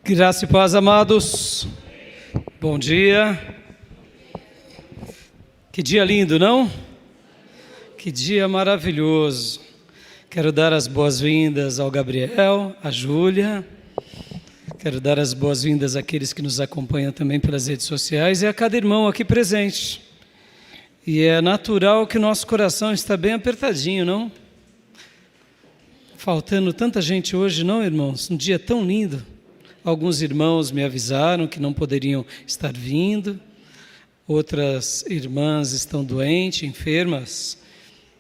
Graça e paz, amados. Bom dia. Que dia lindo, não? Que dia maravilhoso. Quero dar as boas-vindas ao Gabriel, à Júlia. Quero dar as boas-vindas àqueles que nos acompanham também pelas redes sociais e a cada irmão aqui presente. E é natural que o nosso coração está bem apertadinho, não? Faltando tanta gente hoje, não, irmãos? Um dia tão lindo. Alguns irmãos me avisaram que não poderiam estar vindo, outras irmãs estão doentes, enfermas,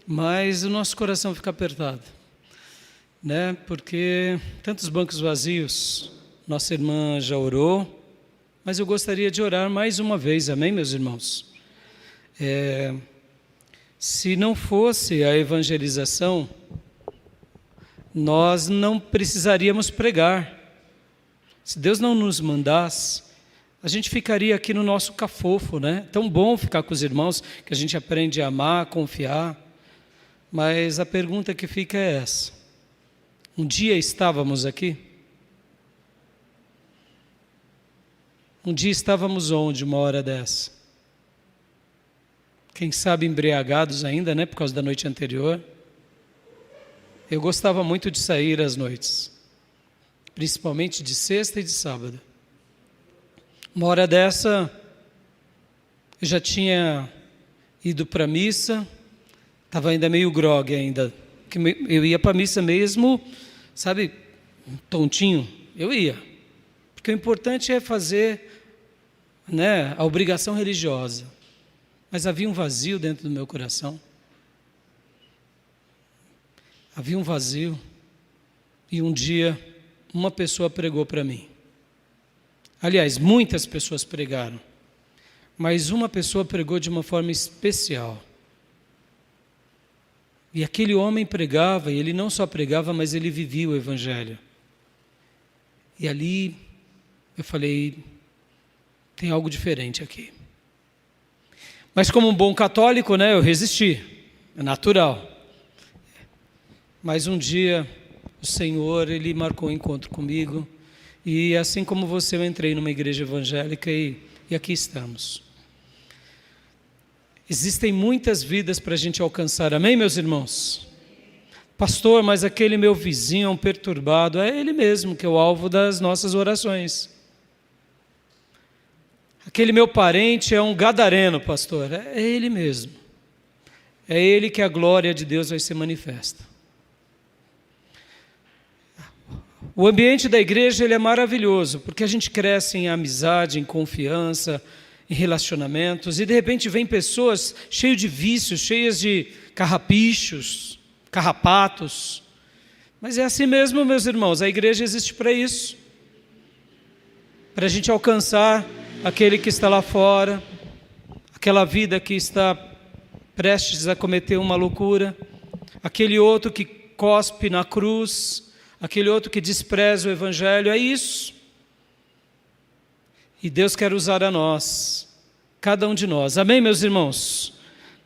mas o nosso coração fica apertado, né? Porque tantos bancos vazios, nossa irmã já orou, mas eu gostaria de orar mais uma vez, amém, meus irmãos? Se não fosse a evangelização, nós não precisaríamos pregar. Se Deus não nos mandasse, a gente ficaria aqui no nosso cafofo, né? Tão bom ficar com os irmãos, que a gente aprende a amar, a confiar. Mas a pergunta que fica é essa. Um dia estávamos aqui? Um dia estávamos onde, uma hora dessa? Quem sabe embriagados ainda, né? Por causa da noite anterior. Eu gostava muito de sair às noites. Principalmente de sexta e de sábado. Uma hora dessa, eu já tinha ido para a missa, estava ainda meio grogue ainda, porque eu ia para a missa mesmo, sabe, tontinho, eu ia. Porque o importante é fazer, né, a obrigação religiosa. Mas havia um vazio dentro do meu coração. Havia um vazio, e um dia uma pessoa pregou para mim. Aliás, muitas pessoas pregaram, mas uma pessoa pregou de uma forma especial. E aquele homem pregava, e ele não só pregava, mas ele vivia o Evangelho. E ali eu falei, tem algo diferente aqui. Mas como um bom católico, né, eu resisti, é natural. Mas um dia o Senhor, Ele marcou um encontro comigo, e assim como você, eu entrei numa igreja evangélica e aqui estamos. Existem muitas vidas para a gente alcançar, amém, meus irmãos? Pastor, mas aquele meu vizinho é um perturbado, é ele mesmo que é o alvo das nossas orações. Aquele meu parente é um gadareno, pastor, é ele mesmo. É ele que a glória de Deus vai ser manifesta. O ambiente da igreja ele é maravilhoso, porque a gente cresce em amizade, em confiança, em relacionamentos, e de repente vem pessoas cheias de vícios, cheias de carrapichos, carrapatos. Mas é assim mesmo, meus irmãos, a igreja existe para isso. Para a gente alcançar aquele que está lá fora, aquela vida que está prestes a cometer uma loucura, aquele outro que cospe na cruz, aquele outro que despreza o Evangelho, é isso. E Deus quer usar a nós, cada um de nós. Amém, meus irmãos?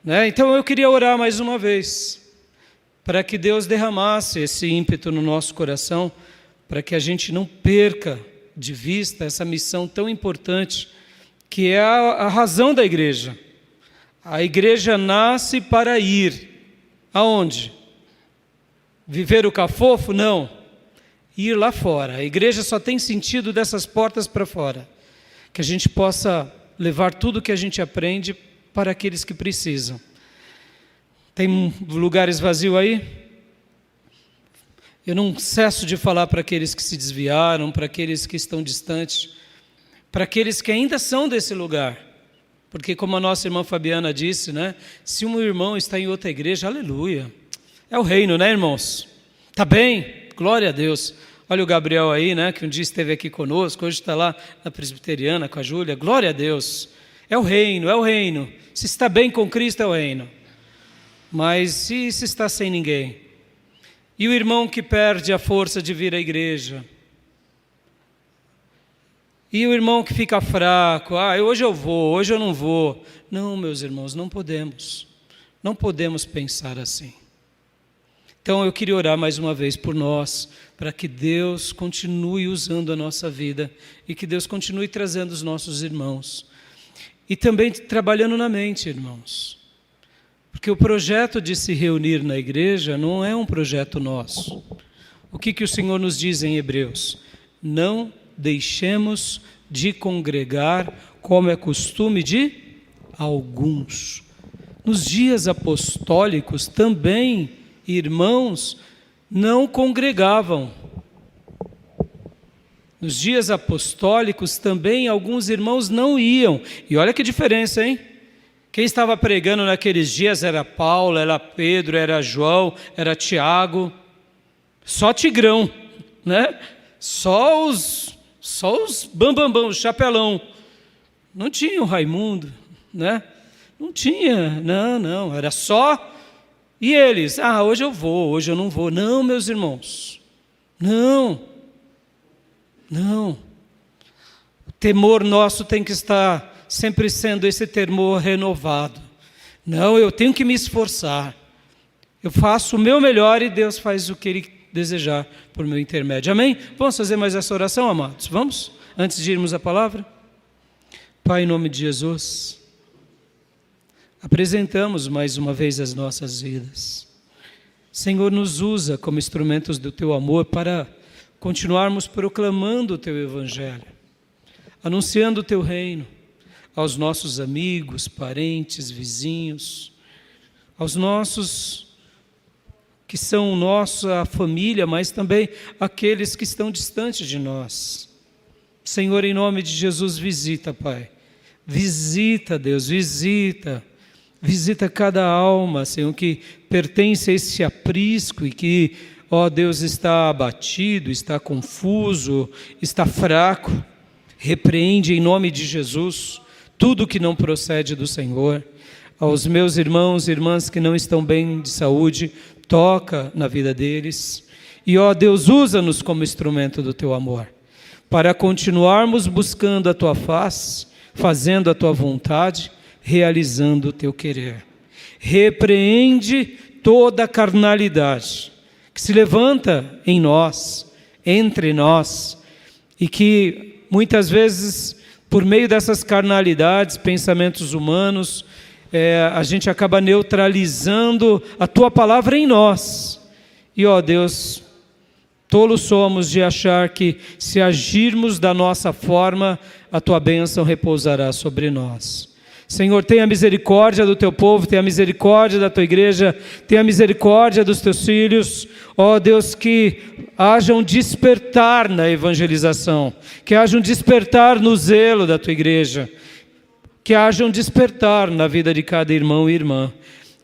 Né? Então eu queria orar mais uma vez, para que Deus derramasse esse ímpeto no nosso coração, para que a gente não perca de vista essa missão tão importante, que é a razão da igreja. A igreja nasce para ir. Aonde? Viver o cafofo? Não. Ir lá fora. A igreja só tem sentido dessas portas para fora. Que a gente possa levar tudo que a gente aprende para aqueles que precisam. Tem lugares vazios aí? Eu não cesso de falar para aqueles que se desviaram, para aqueles que estão distantes, para aqueles que ainda são desse lugar. Porque como a nossa irmã Fabiana disse, né? Se um irmão está em outra igreja, aleluia. É o reino, né, irmãos? Tá bem? Glória a Deus. Olha o Gabriel aí, né, que um dia esteve aqui conosco, hoje está lá na Presbiteriana com a Júlia. Glória a Deus. É o reino, é o reino. Se está bem com Cristo, é o reino. Mas se está sem ninguém? E o irmão que perde a força de vir à igreja? E o irmão que fica fraco? Hoje eu vou, hoje eu não vou. Não, meus irmãos, não podemos. Não podemos pensar assim. Então eu queria orar mais uma vez por nós, para que Deus continue usando a nossa vida e que Deus continue trazendo os nossos irmãos. E também trabalhando na mente, irmãos. Porque o projeto de se reunir na igreja não é um projeto nosso. O que o Senhor nos diz em Hebreus? Não deixemos de congregar, como é costume de alguns. Nos dias apostólicos também, irmãos não congregavam. Nos dias apostólicos também alguns irmãos não iam. E olha que diferença, hein? Quem estava pregando naqueles dias era Paulo, era Pedro, era João, era Tiago. Só Tigrão, né? Só os bambambão, os chapelão. Não tinha o Raimundo, né? Não tinha, não, era só... E eles, hoje eu vou, hoje eu não vou. Não, meus irmãos, não. O temor nosso tem que estar sempre sendo esse temor renovado. Não, eu tenho que me esforçar. Eu faço o meu melhor e Deus faz o que Ele desejar por meu intermédio. Amém? Vamos fazer mais essa oração, amados? Vamos? Antes de irmos à palavra? Pai, em nome de Jesus, apresentamos mais uma vez as nossas vidas. Senhor, nos usa como instrumentos do Teu amor para continuarmos proclamando o Teu Evangelho, anunciando o Teu reino aos nossos amigos, parentes, vizinhos, aos nossos que são nossa família, mas também aqueles que estão distantes de nós. Senhor, em nome de Jesus, visita, Pai. Visita, Deus, visita cada alma, Senhor, que pertence a esse aprisco e que, ó Deus, está abatido, está confuso, está fraco. Repreende em nome de Jesus tudo que não procede do Senhor. Aos meus irmãos e irmãs que não estão bem de saúde, toca na vida deles. E, ó Deus, usa-nos como instrumento do Teu amor, para continuarmos buscando a Tua face, fazendo a Tua vontade, realizando o Teu querer. Repreende toda a carnalidade que se levanta em nós, entre nós, e que muitas vezes, por meio dessas carnalidades, pensamentos humanos, a gente acaba neutralizando a Tua palavra em nós. E, ó Deus, tolos somos de achar que, se agirmos da nossa forma, a Tua bênção repousará sobre nós. Senhor, tenha misericórdia do Teu povo, tenha misericórdia da Tua igreja, tenha misericórdia dos Teus filhos. Ó Deus, que haja um despertar na evangelização, que haja um despertar no zelo da Tua igreja, que haja um despertar na vida de cada irmão e irmã.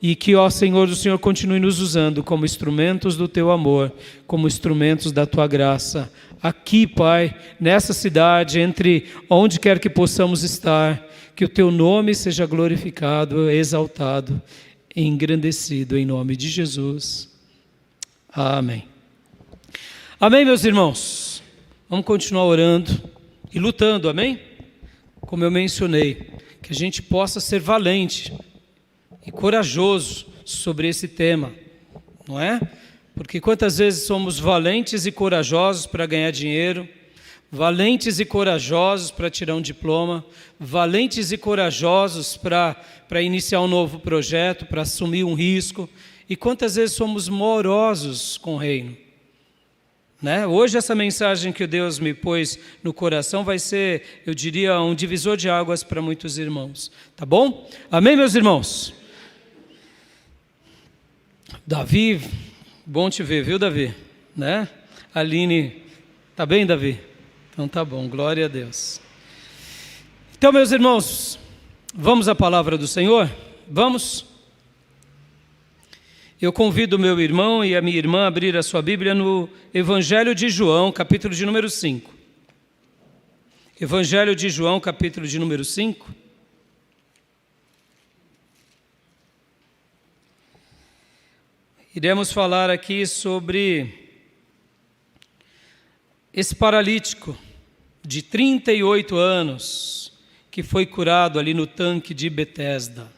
E que, ó Senhor, o Senhor continue nos usando como instrumentos do Teu amor, como instrumentos da Tua graça. Aqui, Pai, nessa cidade, entre onde quer que possamos estar, que o Teu nome seja glorificado, exaltado, engrandecido, em nome de Jesus. Amém. Amém, meus irmãos? Vamos continuar orando e lutando, amém? Como eu mencionei, que a gente possa ser valente e corajoso sobre esse tema, não é? Porque quantas vezes somos valentes e corajosos para ganhar dinheiro, valentes e corajosos para tirar um diploma, valentes e corajosos para iniciar um novo projeto, para assumir um risco, e quantas vezes somos morosos com o reino, né? Hoje essa mensagem que Deus me pôs no coração vai ser, eu diria, um divisor de águas para muitos irmãos, tá bom? Amém, meus irmãos? Davi, bom te ver, viu, Davi? Né? Aline, tá bem, Davi? Então tá bom, glória a Deus. Então, meus irmãos, vamos à palavra do Senhor? Vamos? Eu convido o meu irmão e a minha irmã a abrir a sua Bíblia no Evangelho de João, capítulo de número 5. Evangelho de João, capítulo de número 5. Iremos falar aqui sobre esse paralítico de 38 anos que foi curado ali no tanque de Betesda.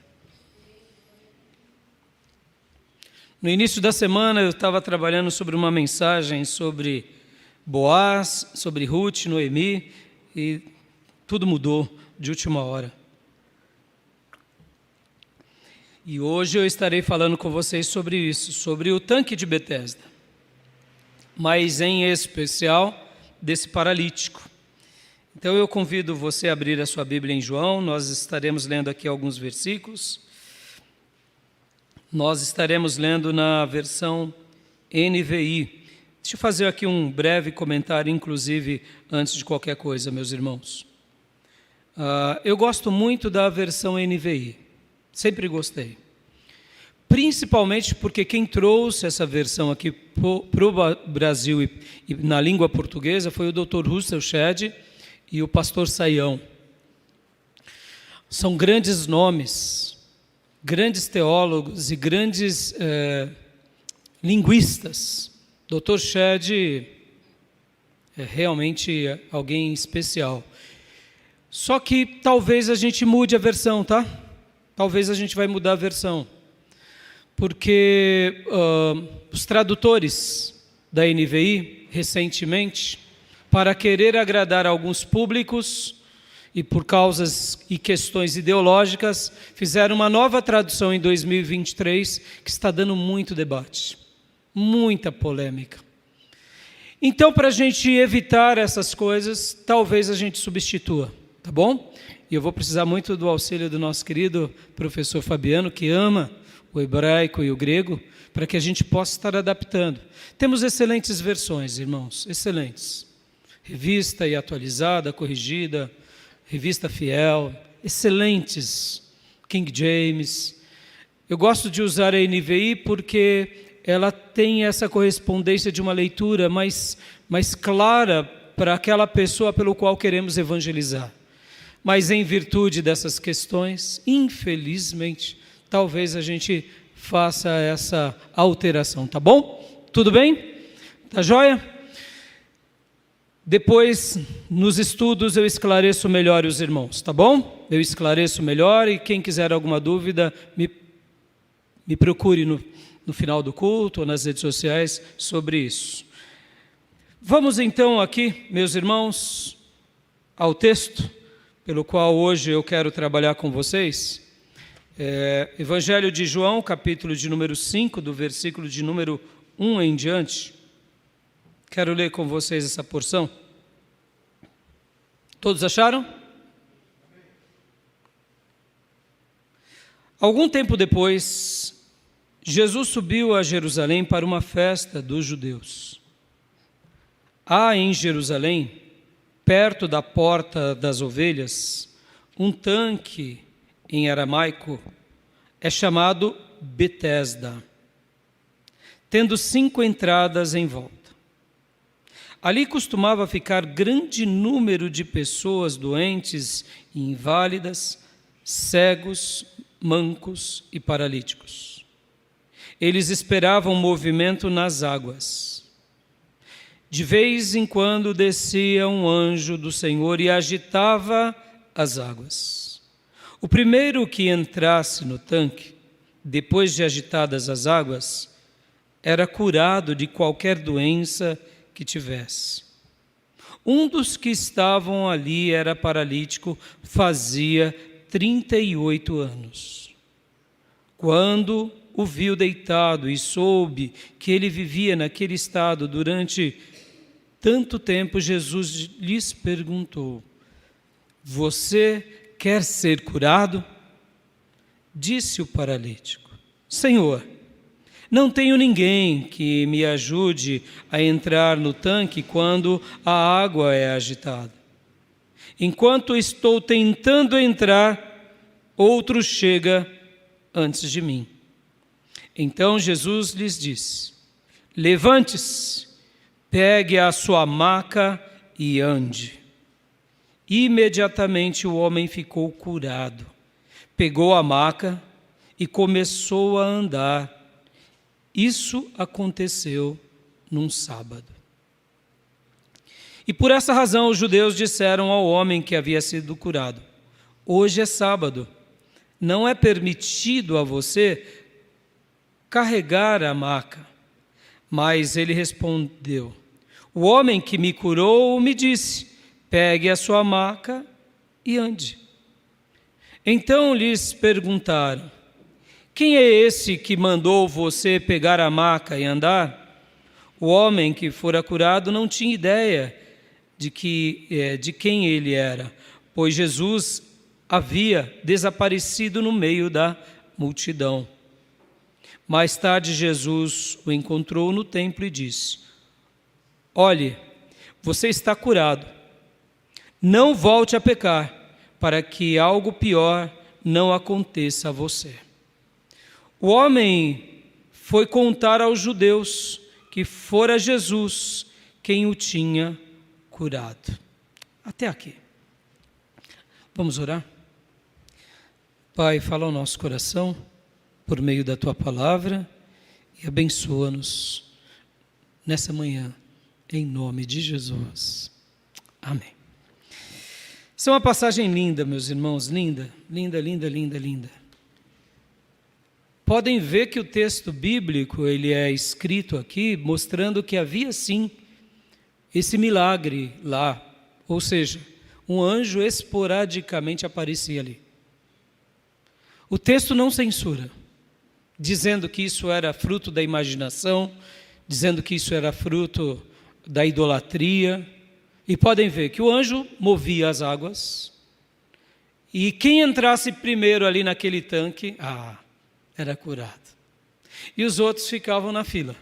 No início da semana eu estava trabalhando sobre uma mensagem sobre Boaz, sobre Ruth, Noemi, e tudo mudou de última hora. E hoje eu estarei falando com vocês sobre isso, sobre o tanque de Betesda, mas em especial desse paralítico. Então eu convido você a abrir a sua Bíblia em João, nós estaremos lendo aqui alguns versículos. Nós estaremos lendo na versão NVI. Deixa eu fazer aqui um breve comentário, inclusive, antes de qualquer coisa, meus irmãos. Eu gosto muito da versão NVI, sempre gostei. Principalmente porque quem trouxe essa versão aqui para o Brasil e na língua portuguesa foi o Dr. Russell Shedd e o pastor Saião. São grandes nomes, grandes teólogos e grandes linguistas. Dr. Shedd é realmente alguém especial. Só que talvez a gente mude a versão, tá? Talvez a gente vai mudar a versão. Porque os tradutores da NVI, recentemente, para querer agradar alguns públicos e por causas e questões ideológicas, fizeram uma nova tradução em 2023 que está dando muito debate, muita polêmica. Então, para a gente evitar essas coisas, talvez a gente substitua, tá bom? E eu vou precisar muito do auxílio do nosso querido professor Fabiano, que ama o hebraico e o grego, para que a gente possa estar adaptando. Temos excelentes versões, irmãos, excelentes. Revista e atualizada, corrigida, revista fiel, excelentes, King James. Eu gosto de usar a NVI porque ela tem essa correspondência de uma leitura mais clara para aquela pessoa pelo qual queremos evangelizar. Mas em virtude dessas questões, infelizmente, talvez a gente faça essa alteração, tá bom? Tudo bem? Tá joia? Depois, nos estudos, eu esclareço melhor os irmãos, tá bom? Eu esclareço melhor e quem quiser alguma dúvida, me procure no final do culto ou nas redes sociais sobre isso. Vamos então aqui, meus irmãos, ao texto pelo qual hoje eu quero trabalhar com vocês. Evangelho de João, capítulo de número 5, do versículo de número 1 em diante. Quero ler com vocês essa porção. Todos acharam? Algum tempo depois, Jesus subiu a Jerusalém para uma festa dos judeus. Há em Jerusalém, perto da porta das ovelhas, um tanque, em aramaico, é chamado Betesda, tendo 5 entradas em volta. Ali costumava ficar grande número de pessoas doentes e inválidas, cegos, mancos e paralíticos. Eles esperavam movimento nas águas. De vez em quando descia um anjo do Senhor e agitava as águas. O primeiro que entrasse no tanque, depois de agitadas as águas, era curado de qualquer doença que tivesse. Um dos que estavam ali era paralítico, fazia 38 anos. Quando o viu deitado e soube que ele vivia naquele estado durante tanto tempo, Jesus lhes perguntou: você quer ser curado? Disse o paralítico: Senhor, não tenho ninguém que me ajude a entrar no tanque quando a água é agitada. Enquanto estou tentando entrar, outro chega antes de mim. Então Jesus lhes disse: levante-se, pegue a sua maca e ande. Imediatamente o homem ficou curado, pegou a maca e começou a andar. Isso aconteceu num sábado. E por essa razão os judeus disseram ao homem que havia sido curado: hoje é sábado, não é permitido a você carregar a maca. Mas ele respondeu: o homem que me curou me disse: pegue a sua maca e ande. Então lhes perguntaram: quem é esse que mandou você pegar a maca e andar? O homem que fora curado não tinha ideia de quem ele era, pois Jesus havia desaparecido no meio da multidão. Mais tarde, Jesus o encontrou no templo e disse: olhe, você está curado. Não volte a pecar, para que algo pior não aconteça a você. O homem foi contar aos judeus que fora Jesus quem o tinha curado. Até aqui. Vamos orar? Pai, fala ao nosso coração por meio da Tua palavra e abençoa-nos nessa manhã, em nome de Jesus. Amém. Essa é uma passagem linda, meus irmãos, linda, linda, linda, linda, linda. Podem ver que o texto bíblico, ele é escrito aqui, mostrando que havia sim esse milagre lá, ou seja, um anjo esporadicamente aparecia ali. O texto não censura, dizendo que isso era fruto da imaginação, dizendo que isso era fruto da idolatria. E podem ver que o anjo movia as águas, e quem entrasse primeiro ali naquele tanque, era curado. E os outros ficavam na fila,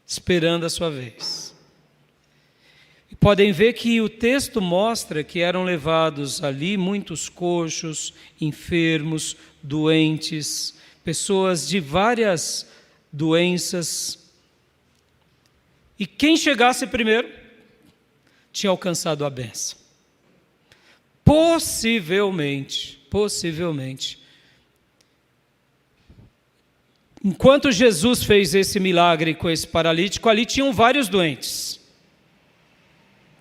esperando a sua vez. E podem ver que o texto mostra que eram levados ali muitos coxos, enfermos, doentes, pessoas de várias doenças. E quem chegasse primeiro tinha alcançado a bênção. Possivelmente, enquanto Jesus fez esse milagre com esse paralítico, ali tinham vários doentes.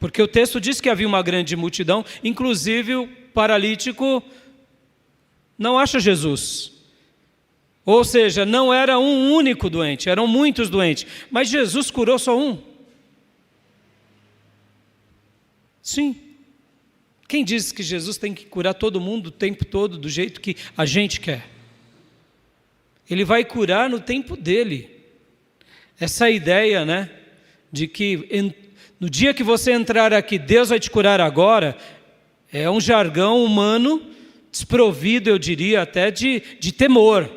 Porque o texto diz que havia uma grande multidão, inclusive o paralítico não acha Jesus. Ou seja, não era um único doente, eram muitos doentes. Mas Jesus curou só um. Sim. Quem diz que Jesus tem que curar todo mundo o tempo todo, do jeito que a gente quer? Ele vai curar no tempo dele. Essa ideia, de que no dia que você entrar aqui, Deus vai te curar agora, é um jargão humano desprovido, eu diria, até de temor.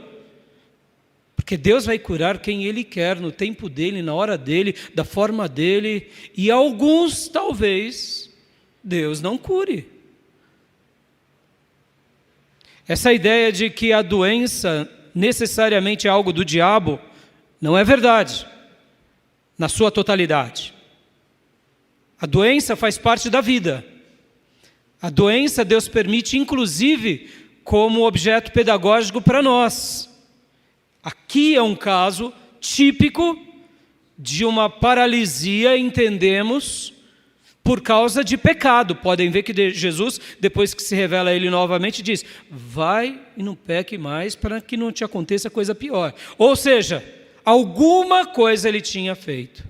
Porque Deus vai curar quem Ele quer, no tempo dele, na hora dele, da forma dele, e alguns, talvez, Deus não cure. Essa ideia de que a doença necessariamente é algo do diabo, não é verdade, na sua totalidade. A doença faz parte da vida. A doença Deus permite, inclusive, como objeto pedagógico para nós. Aqui é um caso típico de uma paralisia, entendemos, por causa de pecado. Podem ver que Jesus, depois que se revela a ele novamente, diz: vai e não peque mais para que não te aconteça coisa pior. Ou seja, alguma coisa ele tinha feito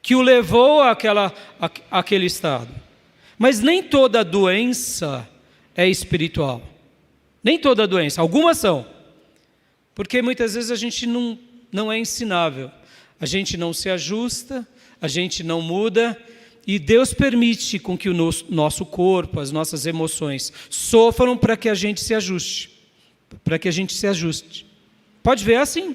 que o levou àquele estado. Mas nem toda doença é espiritual. Nem toda doença, algumas são. Porque muitas vezes a gente não é ensinável. A gente não se ajusta, a gente não muda. E Deus permite com que o nosso corpo, as nossas emoções, sofram para que a gente se ajuste. Para que a gente se ajuste. Pode ver assim.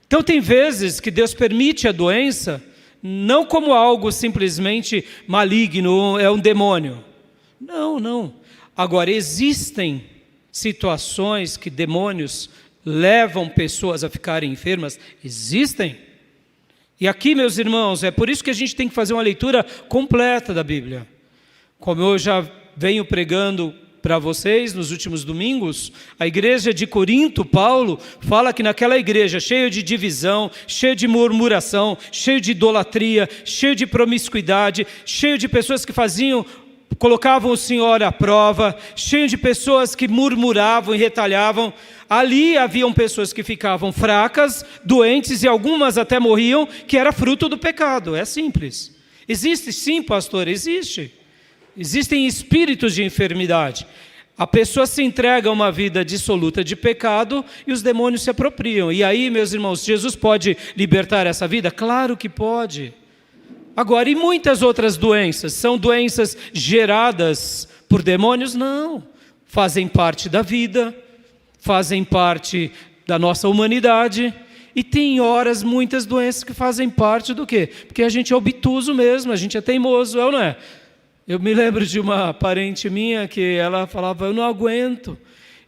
Então tem vezes que Deus permite a doença, não como algo simplesmente maligno, é um demônio. Não. Agora, existem situações que demônios levam pessoas a ficarem enfermas. Existem. E aqui, meus irmãos, é por isso que a gente tem que fazer uma leitura completa da Bíblia. Como eu já venho pregando para vocês nos últimos domingos, a igreja de Corinto, Paulo, fala que naquela igreja cheia de divisão, cheia de murmuração, cheia de idolatria, cheia de promiscuidade, cheia de pessoas que faziam colocavam o Senhor à prova, cheio de pessoas que murmuravam e retalhavam. Ali haviam pessoas que ficavam fracas, doentes e algumas até morriam, que era fruto do pecado. É simples. Existe sim, pastor, existe. Existem espíritos de enfermidade. A pessoa se entrega a uma vida dissoluta de pecado e os demônios se apropriam. E aí, meus irmãos, Jesus pode libertar essa vida? Claro que pode. Agora, e muitas outras doenças? São doenças geradas por demônios? Não. Fazem parte da vida, fazem parte da nossa humanidade. E tem horas, muitas doenças que fazem parte do quê? Porque a gente é obtuso mesmo, a gente é teimoso, é ou não é? Eu me lembro de uma parente minha que ela falava, eu não aguento,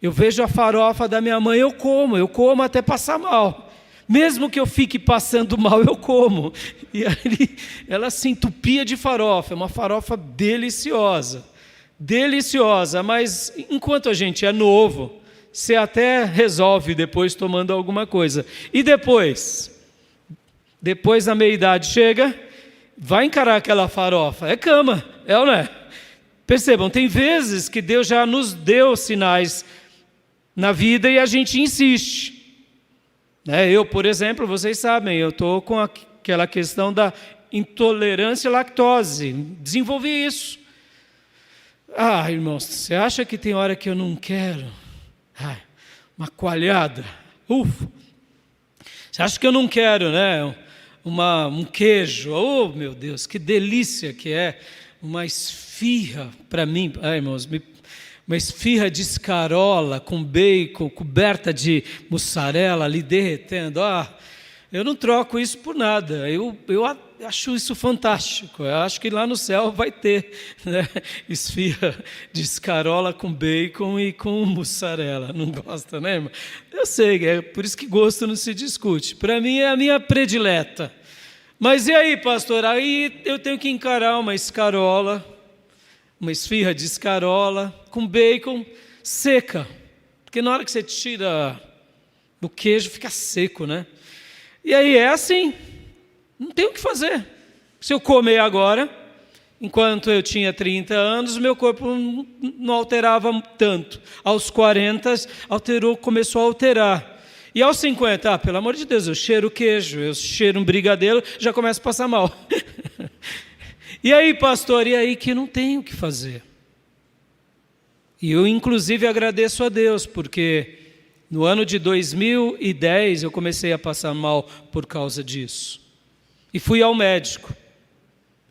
eu vejo a farofa da minha mãe, eu como até passar mal. Mesmo que eu fique passando mal, eu como. E aí ela se entupia de farofa, é uma farofa deliciosa, mas enquanto a gente é novo, você até resolve depois tomando alguma coisa. E depois a meia-idade chega, vai encarar aquela farofa, é cama, é ou não é? Percebam, tem vezes que Deus já nos deu sinais na vida e a gente insiste. Eu, por exemplo, vocês sabem, eu estou com aquela questão da intolerância à lactose, desenvolvi isso. Irmãos, você acha que tem hora que eu não quero? Uma coalhada, Você acha que eu não quero, um queijo, oh meu Deus, que delícia que é, uma esfirra para mim, irmãos, uma esfirra de escarola com bacon, coberta de mussarela ali derretendo, eu não troco isso por nada, eu acho isso fantástico, eu acho que lá no céu vai ter, esfirra de escarola com bacon e com mussarela, não gosta, né, irmão? Eu sei, é por isso que gosto não se discute, para mim é a minha predileta. Mas e aí, pastor, aí eu tenho que encarar uma escarola, uma esfirra de escarola com bacon seca, porque na hora que você tira o queijo fica seco, né? E aí é assim, não tem o que fazer. Se eu comer agora, enquanto eu tinha 30 anos, o meu corpo não alterava tanto. Aos 40, começou a alterar. E aos 50, pelo amor de Deus, eu cheiro queijo, eu cheiro um brigadeiro, já começo a passar mal. E aí, pastor, e aí que não tem o que fazer? E eu, inclusive, agradeço a Deus, porque no ano de 2010 eu comecei a passar mal por causa disso. E fui ao médico.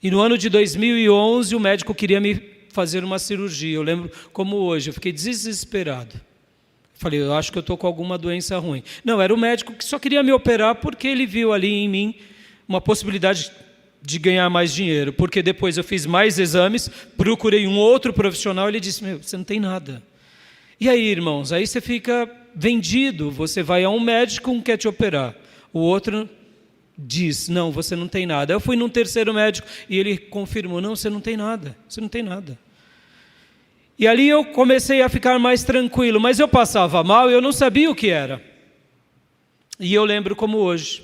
E no ano de 2011 o médico queria me fazer uma cirurgia. Eu lembro como hoje, eu fiquei desesperado. Falei, eu acho que eu estou com alguma doença ruim. Não, era o médico que só queria me operar porque ele viu ali em mim uma possibilidade de ganhar mais dinheiro. Porque depois eu fiz mais exames, procurei um outro profissional e ele disse, você não tem nada. E aí, irmãos, aí você fica vendido, você vai a um médico, um quer te operar. O outro diz, não, você não tem nada. Eu fui num terceiro médico e ele confirmou, não, você não tem nada, você não tem nada. E ali eu comecei a ficar mais tranquilo, mas eu passava mal e eu não sabia o que era. E eu lembro como hoje.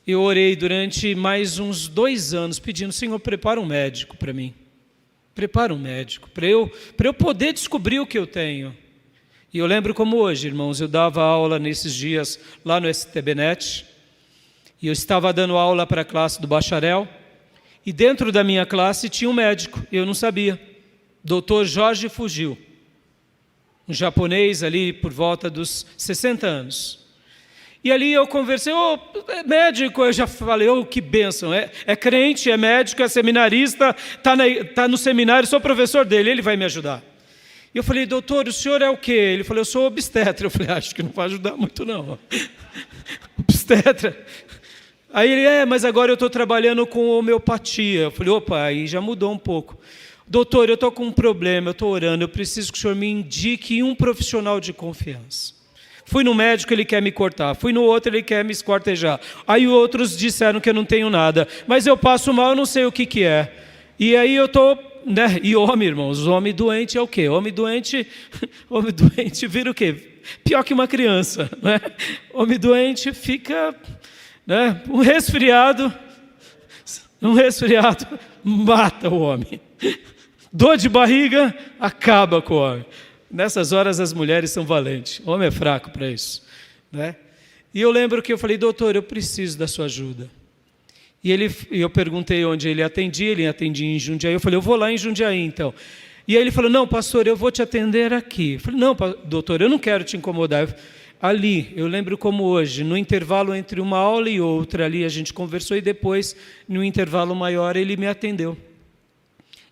Eu orei durante mais uns 2 anos, pedindo, Senhor, prepara um médico para mim. Prepara um médico, para eu poder descobrir o que eu tenho. E eu lembro como hoje, irmãos, eu dava aula nesses dias lá no STBnet, e eu estava dando aula para a classe do bacharel, e dentro da minha classe tinha um médico, eu não sabia. Dr. Jorge Fugio, um japonês ali por volta dos 60 anos. E ali eu conversei, médico, eu já falei, que bênção, é crente, é médico, é seminarista, está no seminário, sou professor dele, ele vai me ajudar. E eu falei, doutor, o senhor é o quê? Ele falou, eu sou obstetra. Eu falei, acho que não vai ajudar muito não. Obstetra. Aí ele, mas agora eu estou trabalhando com homeopatia. Eu falei, aí já mudou um pouco. Doutor, eu estou com um problema, eu estou orando, eu preciso que o senhor me indique um profissional de confiança. Fui no médico, ele quer me cortar. Fui no outro, ele quer me esquartejar. Aí outros disseram que eu não tenho nada. Mas eu passo mal, eu não sei o que é. E aí eu estou... E homem, irmãos, homem doente é o quê? Homem doente vira o quê? Pior que uma criança. Né? Homem doente fica... Um resfriado mata o homem. Dor de barriga acaba com o homem. Nessas horas as mulheres são valentes. O homem é fraco para isso, né? E eu lembro que eu falei, doutor, eu preciso da sua ajuda. E eu perguntei onde ele atendia em Jundiaí. Eu falei, eu vou lá em Jundiaí então. E aí ele falou, não, pastor, eu vou te atender aqui. Eu falei, não, doutor, eu não quero te incomodar. Ali, eu lembro como hoje, no intervalo entre uma aula e outra, ali a gente conversou e depois, no intervalo maior, ele me atendeu.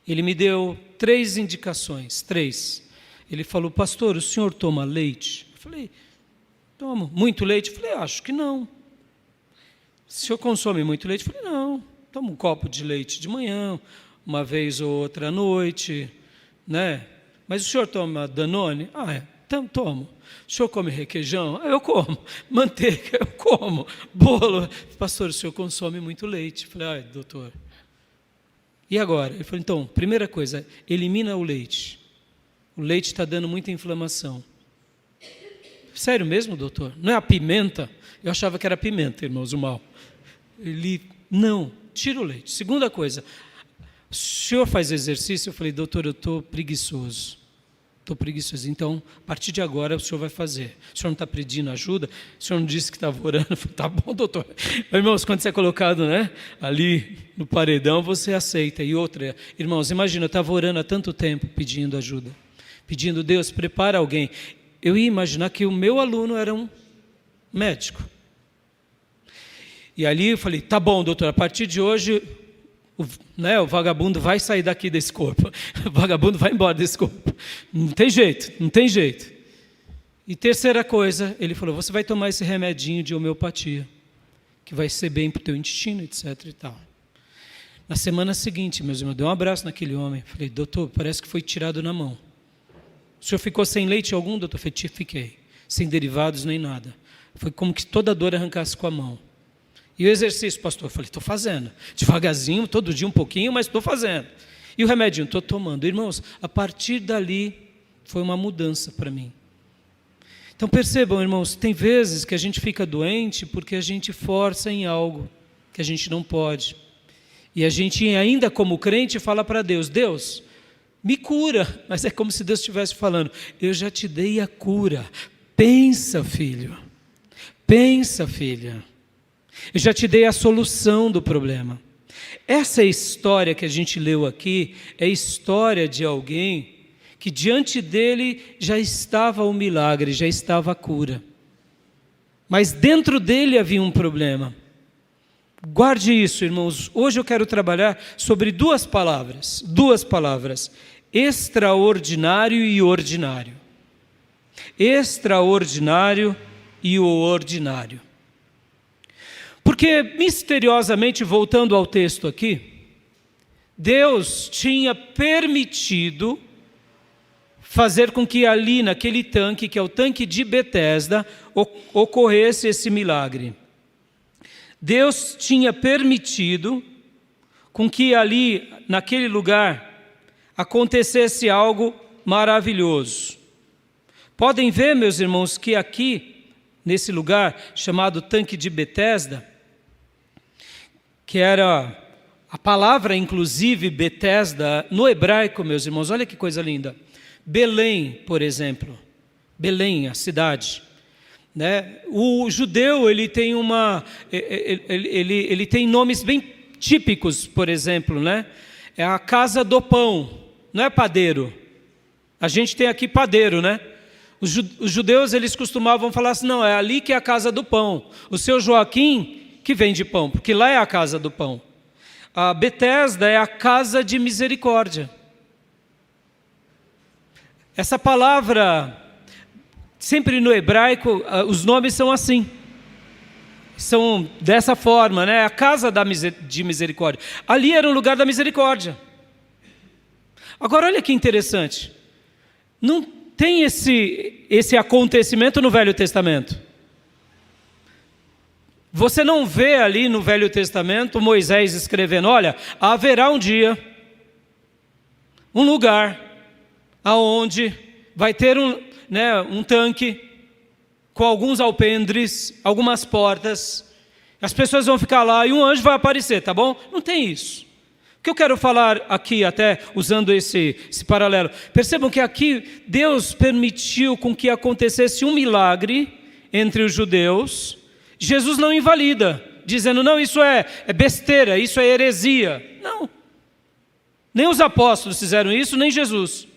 Ele me deu 3 indicações, 3. Ele falou, pastor, o senhor toma leite? Eu falei, tomo. Muito leite? Eu falei, acho que não. O senhor consome muito leite? Eu falei, não. Tomo um copo de leite de manhã, uma vez ou outra à noite, né? Mas o senhor toma Danone? Então tomo. O senhor come requeijão? Eu como. Manteiga? Eu como. Bolo? Pastor, o senhor consome muito leite. Eu falei, doutor. E agora? Ele falou, então, primeira coisa, elimina o leite. O leite está dando muita inflamação. Sério mesmo, doutor? Não é a pimenta? Eu achava que era pimenta, irmãos, o mal. Não, tira o leite. Segunda coisa, o senhor faz exercício? Eu falei, doutor, eu estou preguiçoso. Então, a partir de agora, o senhor vai fazer. O senhor não está pedindo ajuda? O senhor não disse que estava orando? Eu falei, tá bom, doutor. Irmãos, quando você é colocado, né, ali no paredão, você aceita. E outra, irmãos, imagina, eu estava orando há tanto tempo pedindo ajuda. Pedindo, Deus, prepara alguém. Eu ia imaginar que o meu aluno era um médico. E ali eu falei, tá bom, doutor, a partir de hoje, o vagabundo vai sair daqui desse corpo. O vagabundo vai embora desse corpo. Não tem jeito. E terceira coisa, ele falou, você vai tomar esse remedinho de homeopatia, que vai ser bem para o teu intestino, etc. e tal. Na semana seguinte, meus irmãos, dei um abraço naquele homem. Falei, doutor, parece que foi tirado na mão. O senhor ficou sem leite algum, doutor? Eu falei, fiquei. Sem derivados nem nada. Foi como que toda a dor arrancasse com a mão. E o exercício, pastor? Eu falei, estou fazendo. Devagarzinho, todo dia um pouquinho, mas estou fazendo. E o remedinho? Estou tomando. Irmãos, a partir dali, foi uma mudança para mim. Então percebam, irmãos, tem vezes que a gente fica doente porque a gente força em algo que a gente não pode. E a gente ainda como crente fala para Deus, Deus, me cura. Mas é como se Deus estivesse falando, eu já te dei a cura. Pensa, filho. Pensa, filha. Eu já te dei a solução do problema. Essa história que a gente leu aqui é a história de alguém que diante dele já estava o milagre, já estava a cura. Mas dentro dele havia um problema. Guarde isso, irmãos. Hoje eu quero trabalhar sobre 2 palavras. 2 palavras. Extraordinário e ordinário. Extraordinário e o ordinário. Porque, misteriosamente, voltando ao texto aqui, Deus tinha permitido fazer com que ali, naquele tanque, que é o tanque de Betesda, ocorresse esse milagre. Deus tinha permitido com que ali, naquele lugar, acontecesse algo maravilhoso. Podem ver, meus irmãos, que aqui, nesse lugar chamado tanque de Betesda, que era a palavra, inclusive, Betesda, no hebraico, meus irmãos, olha que coisa linda. Belém, por exemplo, Belém, a cidade, né? O judeu, ele tem ele tem nomes bem típicos, por exemplo, né? É a casa do pão, não é padeiro. A gente tem aqui padeiro, né? Os judeus, eles costumavam falar assim, não, é ali que é a casa do pão. O seu Joaquim que vende pão, porque lá é a casa do pão. A Betesda é a casa de misericórdia. Essa palavra, sempre no hebraico, os nomes são assim. São dessa forma, né? A casa de misericórdia. Ali era um lugar da misericórdia. Agora, olha que interessante. Não tem esse acontecimento no Velho Testamento. Você não vê ali no Velho Testamento Moisés escrevendo, olha, haverá um dia, um lugar, aonde vai ter um tanque com alguns alpendres, algumas portas, as pessoas vão ficar lá e um anjo vai aparecer, tá bom? Não tem isso. O que eu quero falar aqui, até usando esse paralelo, percebam que aqui Deus permitiu com que acontecesse um milagre entre os judeus. Jesus não invalida, dizendo, não, isso é besteira, isso é heresia. Não, nem os apóstolos fizeram isso, nem Jesus,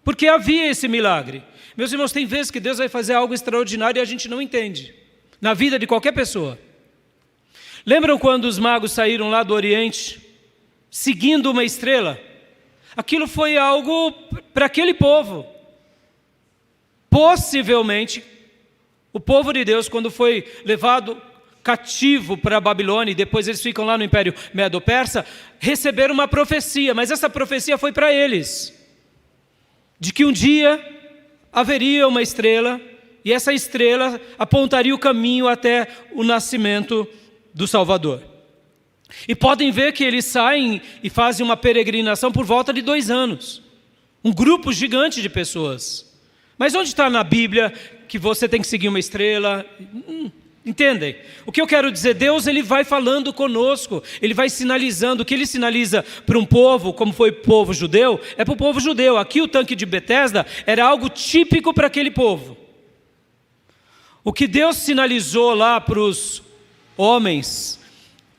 porque havia esse milagre. Meus irmãos, tem vezes que Deus vai fazer algo extraordinário e a gente não entende, na vida de qualquer pessoa. Lembram quando os magos saíram lá do Oriente, seguindo uma estrela? Aquilo foi algo para aquele povo. Possivelmente, o povo de Deus, quando foi levado cativo para a Babilônia, e depois eles ficam lá no Império Medo-Persa, receberam uma profecia, mas essa profecia foi para eles, de que um dia haveria uma estrela, e essa estrela apontaria o caminho até o nascimento do Salvador. E podem ver que eles saem e fazem uma peregrinação por volta de 2 anos. Um grupo gigante de pessoas. Mas onde está na Bíblia que você tem que seguir uma estrela? Entendem? O que eu quero dizer, Deus ele vai falando conosco, ele vai sinalizando. O que ele sinaliza para um povo, como foi o povo judeu, é para o povo judeu. Aqui o tanque de Betesda era algo típico para aquele povo. O que Deus sinalizou lá para os homens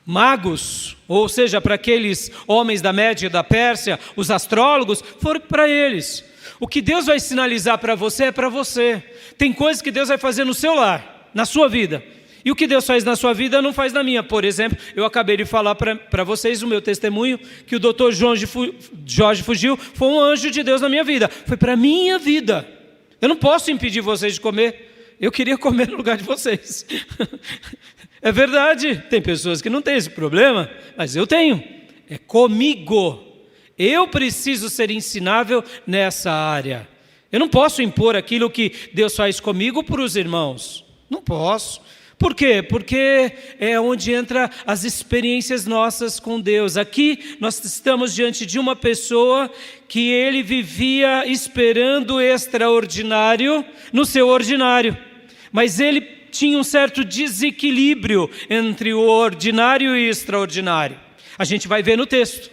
magos, ou seja, para aqueles homens da Média e da Pérsia, os astrólogos, foram para eles. O que Deus vai sinalizar para você é para você. Tem coisas que Deus vai fazer no seu lar, na sua vida. E o que Deus faz na sua vida não faz na minha. Por exemplo, eu acabei de falar para vocês o meu testemunho, que o Dr. Jorge Fugil foi um anjo de Deus na minha vida. Foi para a minha vida. Eu não posso impedir vocês de comer. Eu queria comer no lugar de vocês. É verdade, tem pessoas que não têm esse problema, mas eu tenho. É comigo. Eu preciso ser ensinável nessa área. Eu não posso impor aquilo que Deus faz comigo para os irmãos. Não posso. Por quê? Porque é onde entra as experiências nossas com Deus. Aqui nós estamos diante de uma pessoa que ele vivia esperando o extraordinário no seu ordinário. Mas ele tinha um certo desequilíbrio entre o ordinário e o extraordinário. A gente vai ver no texto.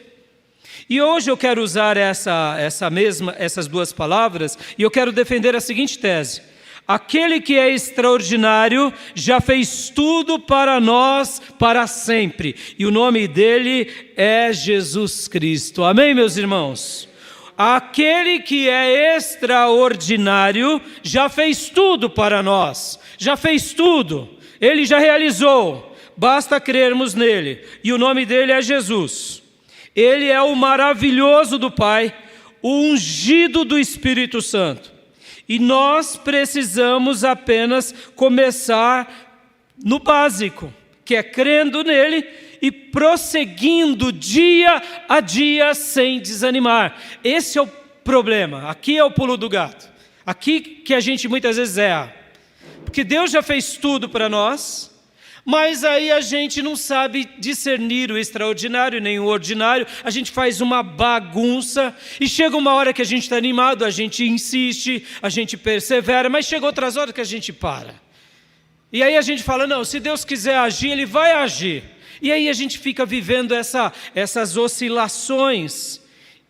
E hoje eu quero usar essas 2 palavras e eu quero defender a seguinte tese. Aquele que é extraordinário já fez tudo para nós para sempre. E o nome dele é Jesus Cristo. Amém, meus irmãos? Aquele que é extraordinário já fez tudo para nós. Já fez tudo. Ele já realizou. Basta crermos nele. E o nome dele é Jesus. Ele é o maravilhoso do Pai, o ungido do Espírito Santo. E nós precisamos apenas começar no básico, que é crendo nele e prosseguindo dia a dia sem desanimar. Esse é o problema, aqui é o pulo do gato. Aqui que a gente muitas vezes erra. Porque Deus já fez tudo para nós, mas aí a gente não sabe discernir o extraordinário nem o ordinário, a gente faz uma bagunça, e chega uma hora que a gente está animado, a gente insiste, a gente persevera, mas chega outras horas que a gente para. E aí a gente fala, não, se Deus quiser agir, Ele vai agir. E aí a gente fica vivendo essas oscilações,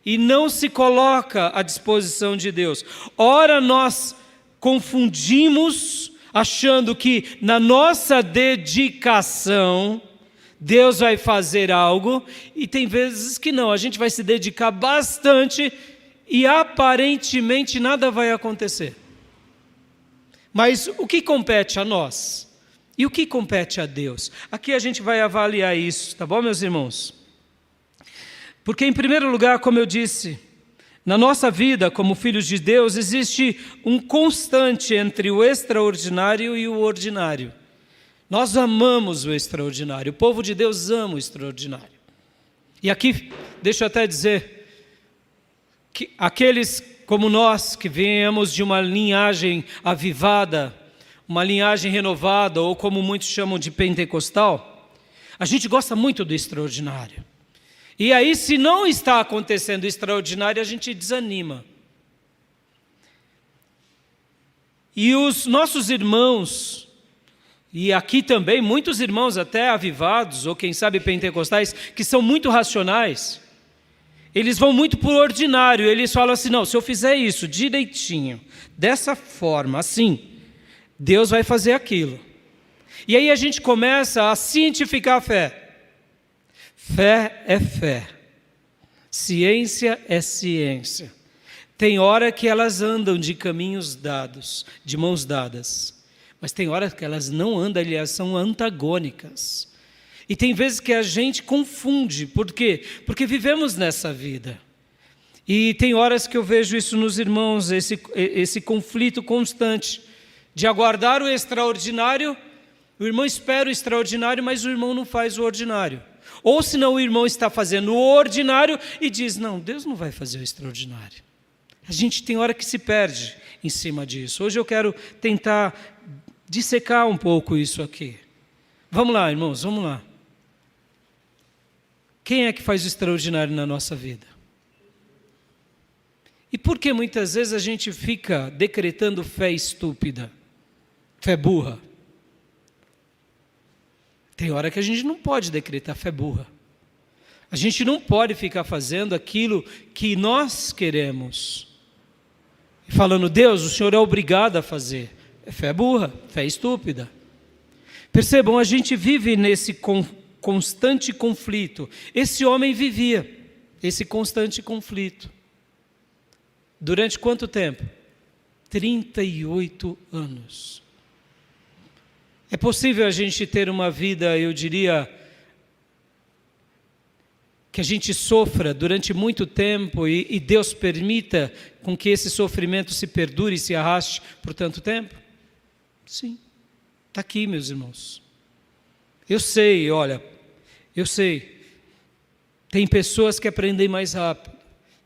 e não se coloca à disposição de Deus. Ora nós confundimos, achando que na nossa dedicação Deus vai fazer algo, e tem vezes que não, a gente vai se dedicar bastante e aparentemente nada vai acontecer. Mas o que compete a nós? E o que compete a Deus? Aqui a gente vai avaliar isso, tá bom, meus irmãos? Porque em primeiro lugar, como eu disse, na nossa vida, como filhos de Deus, existe um constante entre o extraordinário e o ordinário. Nós amamos o extraordinário, o povo de Deus ama o extraordinário. E aqui, deixa eu até dizer, que aqueles como nós, que viemos de uma linhagem avivada, uma linhagem renovada, ou como muitos chamam de pentecostal, a gente gosta muito do extraordinário. E aí, se não está acontecendo extraordinário, a gente desanima. E os nossos irmãos, e aqui também muitos irmãos até avivados, ou quem sabe pentecostais, que são muito racionais, Eles vão muito por ordinário, eles falam assim, não, se eu fizer isso direitinho, dessa forma, assim, Deus vai fazer aquilo. E aí a gente começa a cientificar a fé. Fé é fé. Ciência é ciência. Tem hora que elas andam de caminhos dados, de mãos dadas. Mas tem hora que elas não andam, elas são antagônicas. E tem vezes que a gente confunde. Por quê? Porque vivemos nessa vida. E tem horas que eu vejo isso nos irmãos, esse conflito constante de aguardar o extraordinário. O irmão espera o extraordinário, mas o irmão não faz o ordinário. Ou senão o irmão está fazendo o ordinário e diz, não, Deus não vai fazer o extraordinário. A gente tem hora que se perde em cima disso. Hoje eu quero tentar dissecar um pouco isso aqui. Vamos lá, irmãos, vamos lá. Quem é que faz o extraordinário na nossa vida? E por que muitas vezes a gente fica decretando fé estúpida, fé burra? Tem hora que a gente não pode decretar fé burra. A gente não pode ficar fazendo aquilo que nós queremos. E falando, Deus, o Senhor é obrigado a fazer. É fé burra, fé estúpida. Percebam, a gente vive nesse constante conflito. Esse homem vivia esse constante conflito. Durante quanto tempo? 38 anos. É possível a gente ter uma vida, eu diria, que a gente sofra durante muito tempo e Deus permita com que esse sofrimento se perdure e se arraste por tanto tempo? Sim, está aqui, meus irmãos. Eu sei, olha, eu sei, tem pessoas que aprendem mais rápido,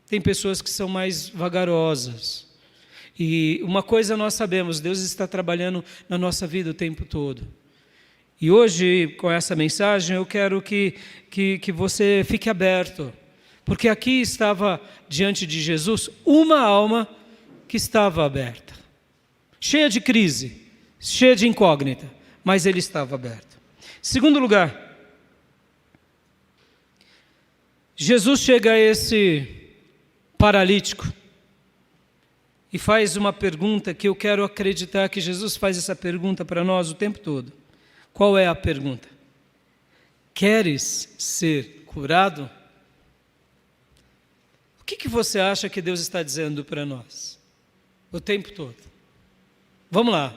tem pessoas que são mais vagarosas. E uma coisa nós sabemos, Deus está trabalhando na nossa vida o tempo todo. E hoje, com essa mensagem, eu quero que você fique aberto. Porque aqui estava, diante de Jesus, uma alma que estava aberta. Cheia de crise, cheia de incógnita, mas ele estava aberto. Segundo lugar, Jesus chega a esse paralítico e faz uma pergunta que eu quero acreditar que Jesus faz essa pergunta para nós o tempo todo. Qual é a pergunta? Queres ser curado? O que você acha que Deus está dizendo para nós o tempo todo? Vamos lá,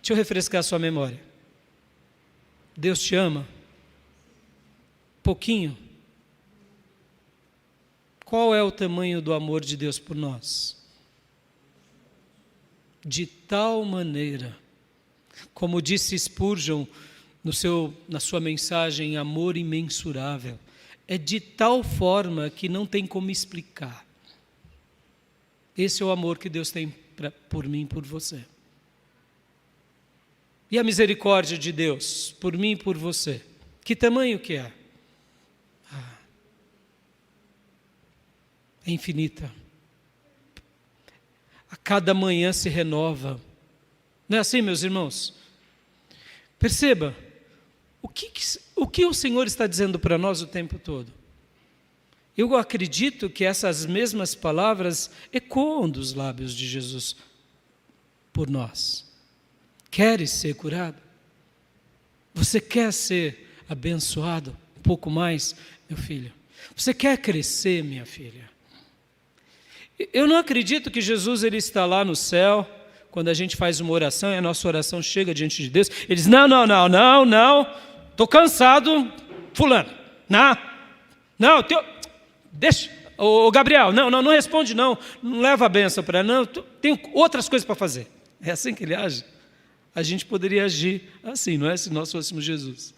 deixa eu refrescar a sua memória. Deus te ama? Pouquinho? Qual é o tamanho do amor de Deus por nós? De tal maneira, como disse Spurgeon na sua mensagem, amor imensurável, é de tal forma que não tem como explicar. Esse é o amor que Deus tem por mim e por você. E a misericórdia de Deus por mim e por você, que tamanho que é? É infinita. A cada manhã se renova. Não é assim, meus irmãos? Perceba, o que o Senhor está dizendo para nós o tempo todo? Eu acredito que essas mesmas palavras ecoam dos lábios de Jesus por nós. Queres ser curado? Você quer ser abençoado um pouco mais, meu filho? Você quer crescer, minha filha? Eu não acredito que Jesus ele está lá no céu, quando a gente faz uma oração e a nossa oração chega diante de Deus, ele diz, não, estou cansado, fulano, deixa, ô Gabriel, não responde não leva a bênção para ela, não, tenho outras coisas para fazer. É assim que ele age? A gente poderia agir assim, não é? Se nós fôssemos Jesus.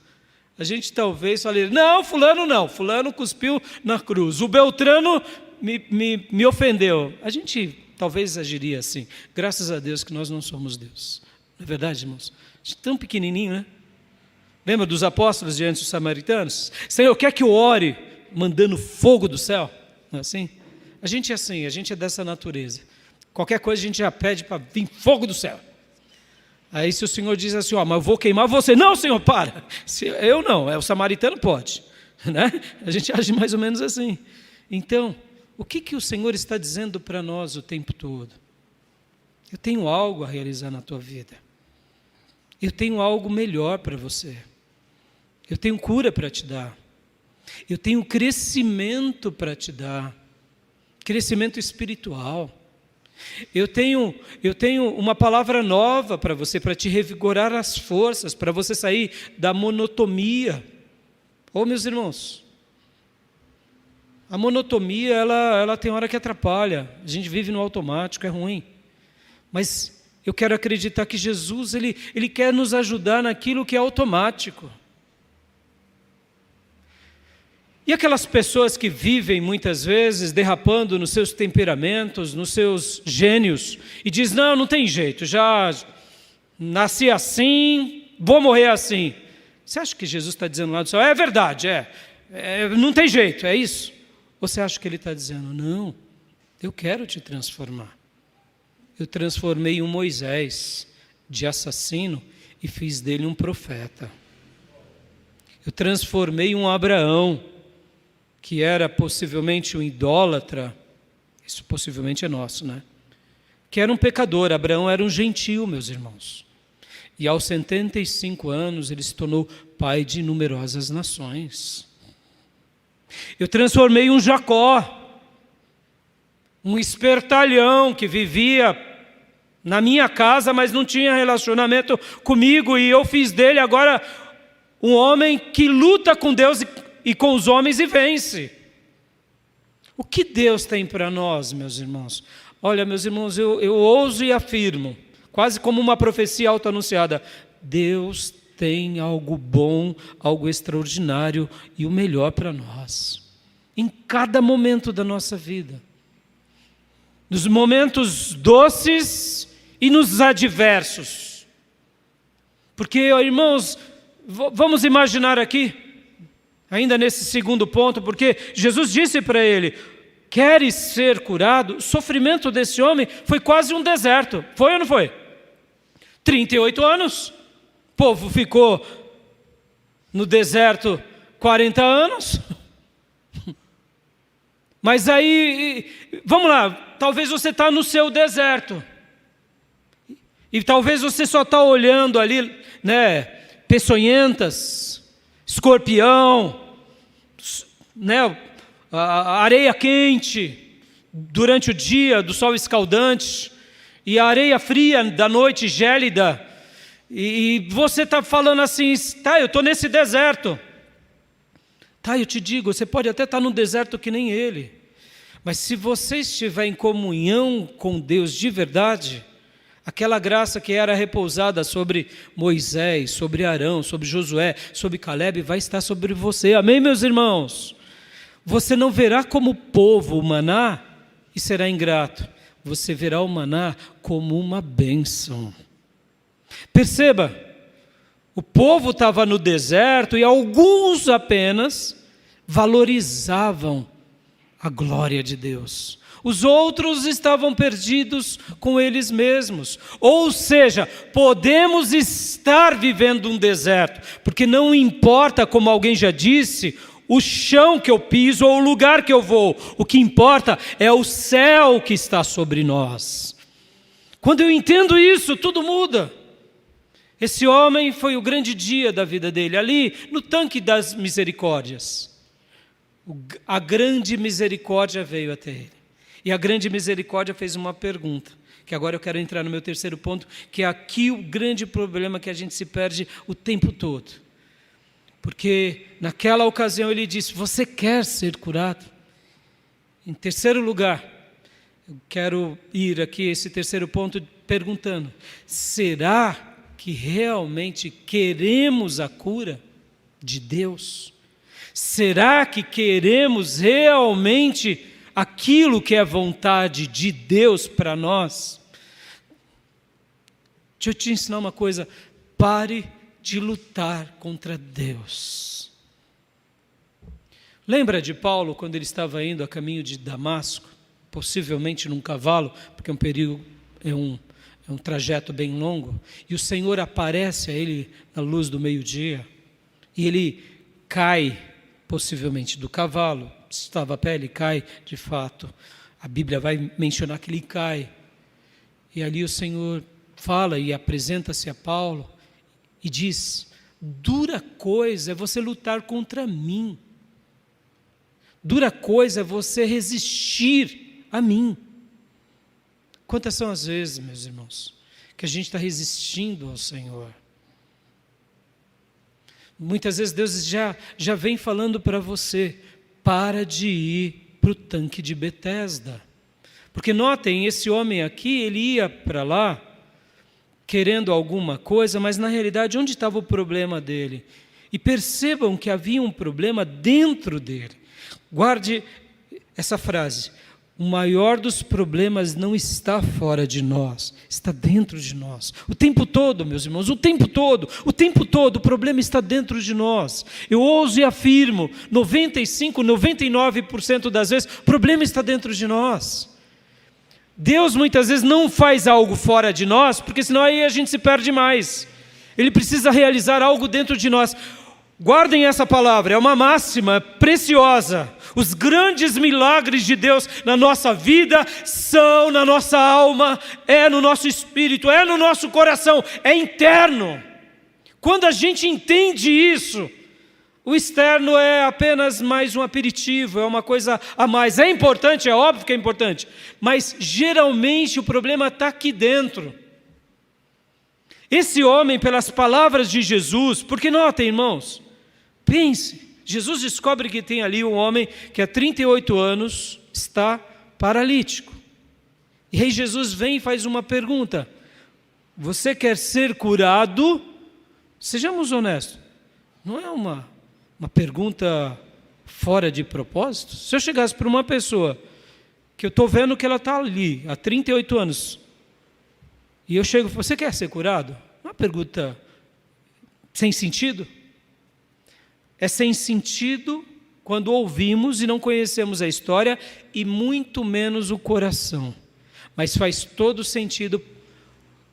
A gente talvez falaria, não, fulano cuspiu na cruz, o Beltrano me ofendeu. A gente talvez agiria assim. Graças a Deus que nós não somos Deus. Não é verdade, irmãos? A gente é tão pequenininho, né? Lembra dos apóstolos diante dos samaritanos? Senhor, quer que eu ore mandando fogo do céu? Não é assim? A gente é assim, a gente é dessa natureza. Qualquer coisa a gente já pede para vir fogo do céu. Aí se o Senhor diz assim, mas eu vou queimar você. Não, Senhor, para. Eu não, o samaritano pode. Né? A gente age mais ou menos assim. Então, o que o Senhor está dizendo para nós o tempo todo? Eu tenho algo a realizar na tua vida. Eu tenho algo melhor para você. Eu tenho cura para te dar. Eu tenho crescimento para te dar. Crescimento espiritual. Eu tenho uma palavra nova para você, para te revigorar as forças, para você sair da monotonia. Meus irmãos, a monotonia, ela tem hora que atrapalha. A gente vive no automático, é ruim. Mas eu quero acreditar que Jesus, Ele quer nos ajudar naquilo que é automático. E aquelas pessoas que vivem muitas vezes derrapando nos seus temperamentos, nos seus gênios, e diz, não tem jeito, já nasci assim, vou morrer assim. Você acha que Jesus está dizendo lá do céu, é verdade, não tem jeito, é isso? Ou você acha que Ele está dizendo, não, eu quero te transformar. Eu transformei um Moisés de assassino e fiz dele um profeta. Eu transformei um Abraão, que era possivelmente um idólatra, isso possivelmente é nosso, né? Que era um pecador. Abraão era um gentio, meus irmãos. E aos 75 anos ele se tornou pai de numerosas nações. Eu transformei um Jacó, um espertalhão que vivia na minha casa, mas não tinha relacionamento comigo, e eu fiz dele agora um homem que luta com Deus e com os homens e vence. O que Deus tem para nós, meus irmãos? Olha, meus irmãos, eu ouso e afirmo, quase como uma profecia autoanunciada, Deus tem algo bom, algo extraordinário e o melhor para nós, em cada momento da nossa vida, nos momentos doces e nos adversos. Porque, irmãos, vamos imaginar aqui, ainda nesse segundo ponto, porque Jesus disse para ele, queres ser curado? O sofrimento desse homem foi quase um deserto, foi ou não foi? 38 anos, o povo ficou no deserto 40 anos, mas aí, vamos lá, talvez você está no seu deserto, e talvez você só está olhando ali, né, peçonhentas, escorpião, né, a areia quente durante o dia do sol escaldante e a areia fria da noite gélida, e você está falando assim, tá, eu estou nesse deserto. Tá, eu te digo, você pode até estar num deserto que nem ele, mas se você estiver em comunhão com Deus de verdade, aquela graça que era repousada sobre Moisés, sobre Arão, sobre Josué, sobre Calebe, vai estar sobre você. Amém, meus irmãos? Você não verá como povo o maná e será ingrato. Você verá o maná como uma bênção. Perceba, o povo estava no deserto e alguns apenas valorizavam a glória de Deus. Os outros estavam perdidos com eles mesmos. Ou seja, podemos estar vivendo um deserto, porque não importa, como alguém já disse, o chão que eu piso ou o lugar que eu vou. O que importa é o céu que está sobre nós. Quando eu entendo isso, tudo muda. Esse homem foi o grande dia da vida dele, ali no tanque das misericórdias. A grande misericórdia veio até ele. E a grande misericórdia fez uma pergunta, que agora eu quero entrar no meu terceiro ponto, que é aqui o grande problema que a gente se perde o tempo todo. Porque naquela ocasião ele disse, você quer ser curado? Em terceiro lugar, eu quero ir aqui, esse terceiro ponto, perguntando, será que realmente queremos a cura de Deus? Será que queremos realmente aquilo que é vontade de Deus para nós? Deixa eu te ensinar uma coisa, pare de lutar contra Deus. Lembra de Paulo quando ele estava indo a caminho de Damasco, possivelmente num cavalo, porque é um trajeto bem longo, e o Senhor aparece a ele na luz do meio-dia, e ele cai possivelmente do cavalo, estava a pé, ele cai, de fato. A Bíblia vai mencionar que ele cai. E ali o Senhor fala e apresenta-se a Paulo e diz: dura coisa é você lutar contra mim. Dura coisa é você resistir a mim. Quantas são as vezes, meus irmãos, que a gente está resistindo ao Senhor? Muitas vezes Deus já vem falando para você: para de ir para o tanque de Betesda. Porque notem, esse homem aqui, ele ia para lá querendo alguma coisa, mas na realidade onde estava o problema dele? E percebam que havia um problema dentro dele. Guarde essa frase: o maior dos problemas não está fora de nós, está dentro de nós. O tempo todo, meus irmãos, o tempo todo, o problema está dentro de nós. Eu ouso e afirmo, 95, 99% das vezes, o problema está dentro de nós. Deus muitas vezes não faz algo fora de nós, porque senão aí a gente se perde mais. Ele precisa realizar algo dentro de nós. Guardem essa palavra, é uma máxima preciosa. Os grandes milagres de Deus na nossa vida são na nossa alma, é no nosso espírito, é no nosso coração, é interno. Quando a gente entende isso, o externo é apenas mais um aperitivo, é uma coisa a mais. É importante, é óbvio que é importante, mas geralmente o problema está aqui dentro. Esse homem, pelas palavras de Jesus, porque notem, irmãos, pense, Jesus descobre que tem ali um homem que há 38 anos está paralítico. E aí Jesus vem e faz uma pergunta: você quer ser curado? Sejamos honestos, não é uma pergunta fora de propósito? Se eu chegasse para uma pessoa que eu estou vendo que ela está ali há 38 anos, e eu chego: você quer ser curado? Uma pergunta sem sentido. É sem sentido quando ouvimos e não conhecemos a história e muito menos o coração. Mas faz todo sentido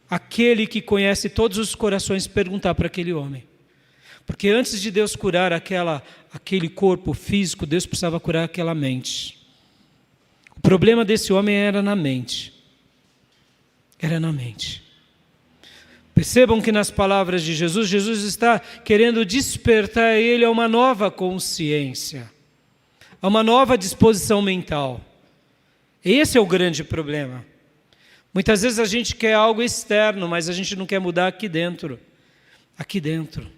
aquele que conhece todos os corações perguntar para aquele homem. Porque antes de Deus curar aquele corpo físico, Deus precisava curar aquela mente. O problema desse homem era na mente. Era na mente. Percebam que nas palavras de Jesus, Jesus está querendo despertar ele a uma nova consciência, a uma nova disposição mental. Esse é o grande problema. Muitas vezes a gente quer algo externo, mas a gente não quer mudar aqui dentro. Aqui dentro.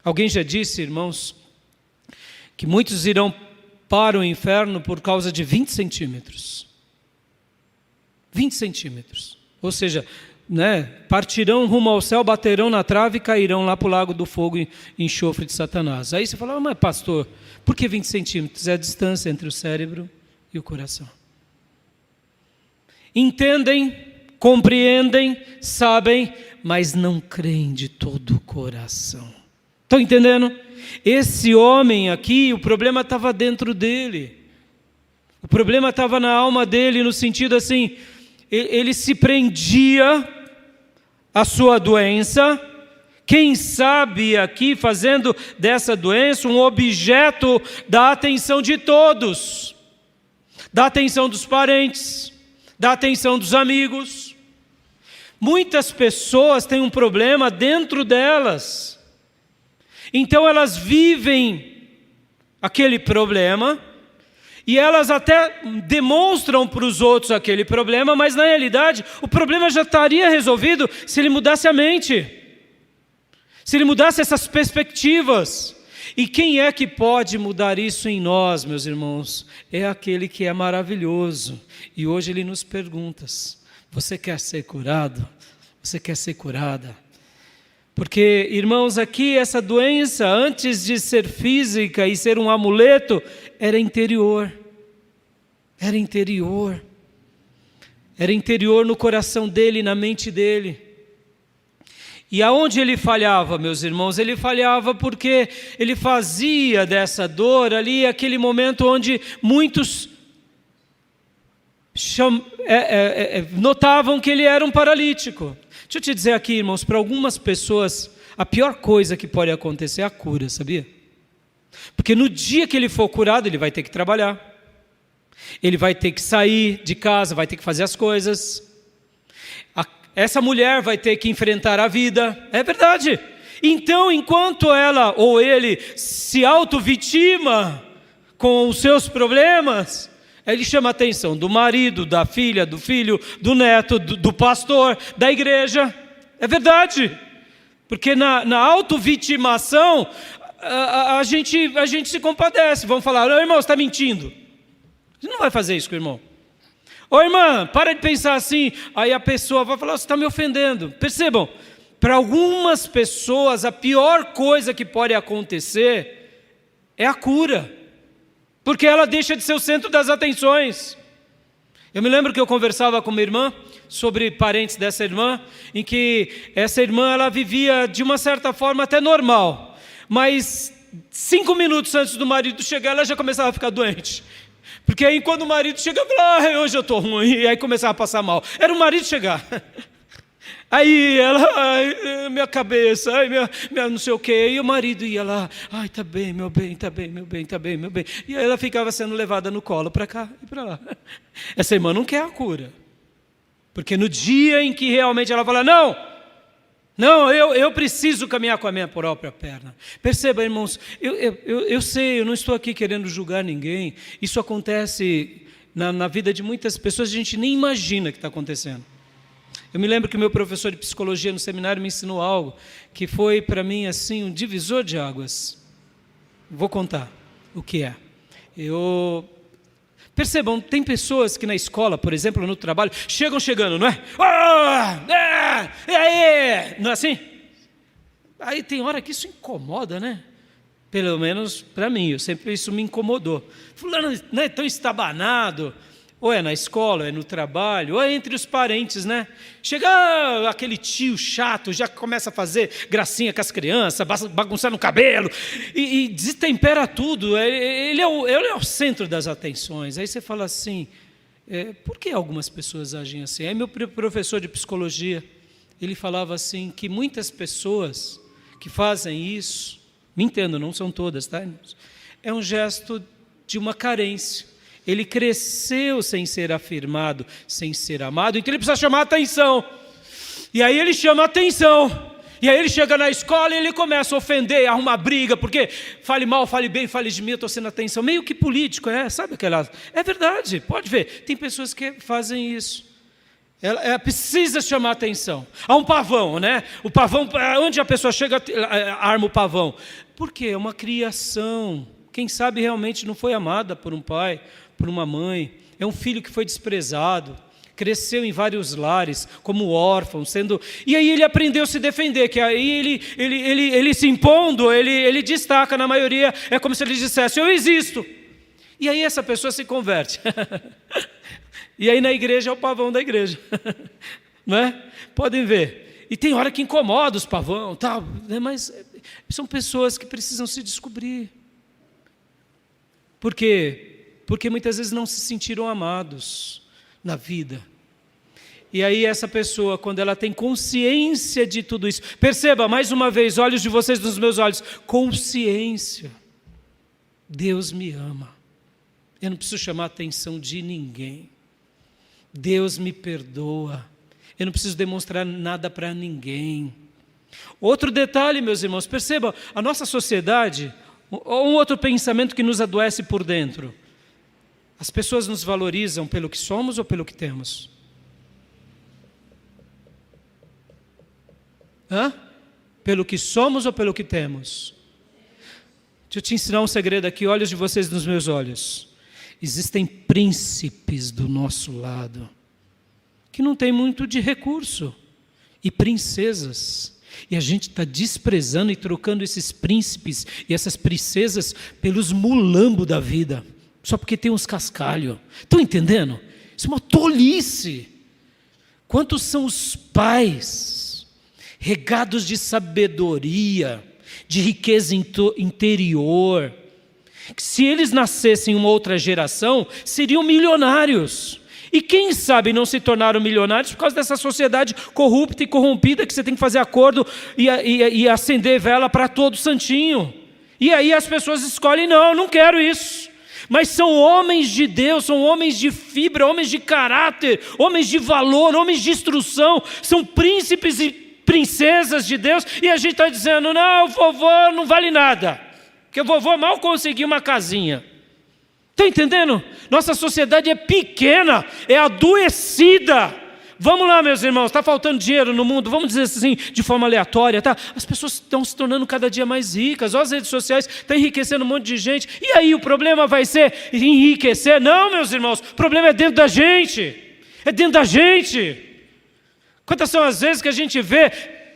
Alguém já disse, irmãos, que muitos irão para o inferno por causa de 20 centímetros. 20 centímetros. Ou seja, partirão rumo ao céu, baterão na trave e cairão lá para o lago do fogo e enxofre de Satanás. Aí você fala: mas pastor, por que 20 centímetros? É a distância entre o cérebro e o coração. Entendem, compreendem, sabem, mas não creem de todo o coração. Estão entendendo? Esse homem aqui, o problema estava dentro dele. O problema estava na alma dele, no sentido assim, ele se prendia à sua doença, quem sabe aqui fazendo dessa doença um objeto da atenção de todos, da atenção dos parentes, da atenção dos amigos. Muitas pessoas têm um problema dentro delas, então elas vivem aquele problema, e elas até demonstram para os outros aquele problema, mas na realidade o problema já estaria resolvido se ele mudasse a mente, se ele mudasse essas perspectivas. E quem é que pode mudar isso em nós, meus irmãos? É aquele que é maravilhoso. E hoje ele nos pergunta: você quer ser curado? Você quer ser curada? Porque, irmãos, aqui essa doença, antes de ser física e ser um amuleto, era interior. Era interior. Era interior no coração dele, na mente dele. E aonde ele falhava, meus irmãos? Ele falhava porque ele fazia dessa dor ali aquele momento onde muitos notavam que ele era um paralítico. Deixa eu te dizer aqui, irmãos, para algumas pessoas, a pior coisa que pode acontecer é a cura, sabia? Porque no dia que ele for curado, ele vai ter que trabalhar. Ele vai ter que sair de casa, vai ter que fazer as coisas. Essa mulher vai ter que enfrentar a vida. É verdade. Então, enquanto ela ou ele se auto-vitima com os seus problemas, ele chama a atenção do marido, da filha, do filho, do neto, do pastor, da igreja. É verdade. Porque na auto-vitimação, a gente se compadece. Vamos falar, irmão, você está mentindo. Você não vai fazer isso com o irmão. Ô irmã, para de pensar assim. Aí a pessoa vai falar, você está me ofendendo. Percebam, para algumas pessoas a pior coisa que pode acontecer é a cura. Porque ela deixa de ser o centro das atenções. Eu me lembro que eu conversava com uma irmã sobre parentes dessa irmã, em que essa irmã ela vivia de uma certa forma até normal, mas 5 minutos antes do marido chegar, ela já começava a ficar doente. Porque aí quando o marido chega, ela fala, hoje eu estou ruim, e aí começava a passar mal. Era o marido chegar. Aí ela, minha cabeça, minha não sei o quê, e o marido ia lá, tá bem, meu bem, tá bem, meu bem, tá bem, meu bem. E aí ela ficava sendo levada no colo para cá e para lá. Essa irmã não quer a cura. Porque no dia em que realmente ela fala, não, eu preciso caminhar com a minha própria perna. Perceba, irmãos, eu sei, eu não estou aqui querendo julgar ninguém. Isso acontece na vida de muitas pessoas, a gente nem imagina que está acontecendo. Eu me lembro que o meu professor de psicologia no seminário me ensinou algo que foi para mim assim um divisor de águas. Vou contar o que é. Percebam, tem pessoas que na escola, por exemplo, no trabalho, chegando, não é? E aí? Não é assim? Aí tem hora que isso incomoda, né? Pelo menos para mim, sempre isso me incomodou. Fulano não é tão estabanado. Ou é na escola, ou é no trabalho, ou é entre os parentes, né? Chega aquele tio chato, já começa a fazer gracinha com as crianças, bagunçar no cabelo, e destempera tudo. Ele é o centro das atenções. Aí você fala assim, por que algumas pessoas agem assim? Aí meu professor de psicologia, ele falava assim, que muitas pessoas que fazem isso, me entendo, não são todas, tá? É um gesto de uma carência. Ele cresceu sem ser afirmado, sem ser amado, então ele precisa chamar a atenção. E aí ele chama a atenção. E aí ele chega na escola e ele começa a ofender, a arrumar briga, porque fale mal, fale bem, fale de mim, eu estou sendo atenção. Meio que político, sabe aquela... É verdade, pode ver. Tem pessoas que fazem isso. Ela precisa chamar a atenção. Há um pavão, né? O pavão, onde a pessoa chega, arma o pavão. Por quê? É uma criação. Quem sabe realmente não foi amada por um pai, por uma mãe, é um filho que foi desprezado, cresceu em vários lares, como órfão, e aí ele aprendeu a se defender, que aí ele se impondo, ele destaca na maioria, é como se ele dissesse, eu existo, e aí essa pessoa se converte, e aí na igreja é o pavão da igreja, não é? Podem ver, e tem hora que incomoda os pavão, tal, né? Mas são pessoas que precisam se descobrir, por quê? Porque muitas vezes não se sentiram amados na vida. E aí essa pessoa, quando ela tem consciência de tudo isso, perceba, mais uma vez, olhos de vocês nos meus olhos, consciência. Deus me ama. Eu não preciso chamar a atenção de ninguém. Deus me perdoa. Eu não preciso demonstrar nada para ninguém. Outro detalhe, meus irmãos, perceba, a nossa sociedade, um outro pensamento que nos adoece por dentro. As pessoas nos valorizam pelo que somos ou pelo que temos? Pelo que somos ou pelo que temos? Deixa eu te ensinar um segredo aqui, olhos de vocês nos meus olhos. Existem príncipes do nosso lado, que não tem muito de recurso, e princesas. E a gente está desprezando e trocando esses príncipes e essas princesas pelos mulambos da vida. Só porque tem uns cascalhos. Estão entendendo? Isso é uma tolice. Quantos são os pais regados de sabedoria, de riqueza interior, que se eles nascessem em uma outra geração, seriam milionários. E quem sabe não se tornaram milionários por causa dessa sociedade corrupta e corrompida, que você tem que fazer acordo e acender vela para todo santinho. E aí as pessoas escolhem, não, eu não quero isso. Mas são homens de Deus, são homens de fibra, homens de caráter, homens de valor, homens de instrução, são príncipes e princesas de Deus, e a gente está dizendo, não, o vovô não vale nada, porque o vovô mal conseguiu uma casinha. Está entendendo? Nossa sociedade é pequena, é adoecida. Vamos lá, meus irmãos, está faltando dinheiro no mundo, vamos dizer assim, de forma aleatória, tá? As pessoas estão se tornando cada dia mais ricas, as redes sociais estão enriquecendo um monte de gente, e aí o problema vai ser enriquecer? Não, meus irmãos, o problema é dentro da gente, é dentro da gente. Quantas são as vezes que a gente vê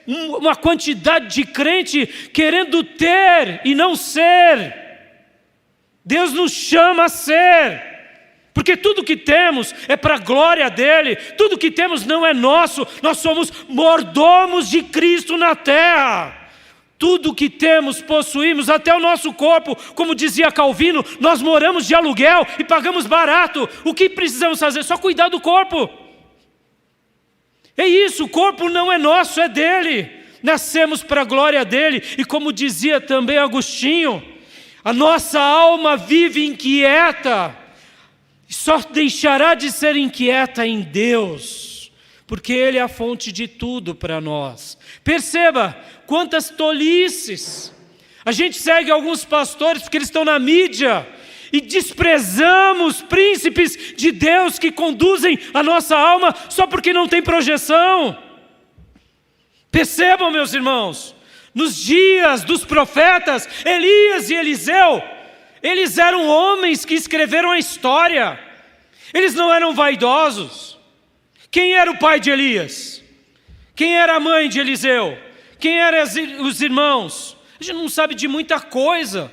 uma quantidade de crente querendo ter e não ser? Deus nos chama a ser. Porque tudo que temos é para a glória dEle, tudo que temos não é nosso, nós somos mordomos de Cristo na terra. Tudo que temos, possuímos, até o nosso corpo, como dizia Calvino, nós moramos de aluguel e pagamos barato. O que precisamos fazer? Só cuidar do corpo. É isso, o corpo não é nosso, é dEle. Nascemos para a glória dEle, e como dizia também Agostinho, a nossa alma vive inquieta, só deixará de ser inquieta em Deus, porque Ele é a fonte de tudo para nós. Perceba quantas tolices. A gente segue alguns pastores porque eles estão na mídia e desprezamos príncipes de Deus que conduzem a nossa alma só porque não tem projeção. Percebam, meus irmãos, nos dias dos profetas Elias e Eliseu, eles eram homens que escreveram a história. Eles não eram vaidosos. Quem era o pai de Elias? Quem era a mãe de Eliseu? Quem eram os irmãos? A gente não sabe de muita coisa.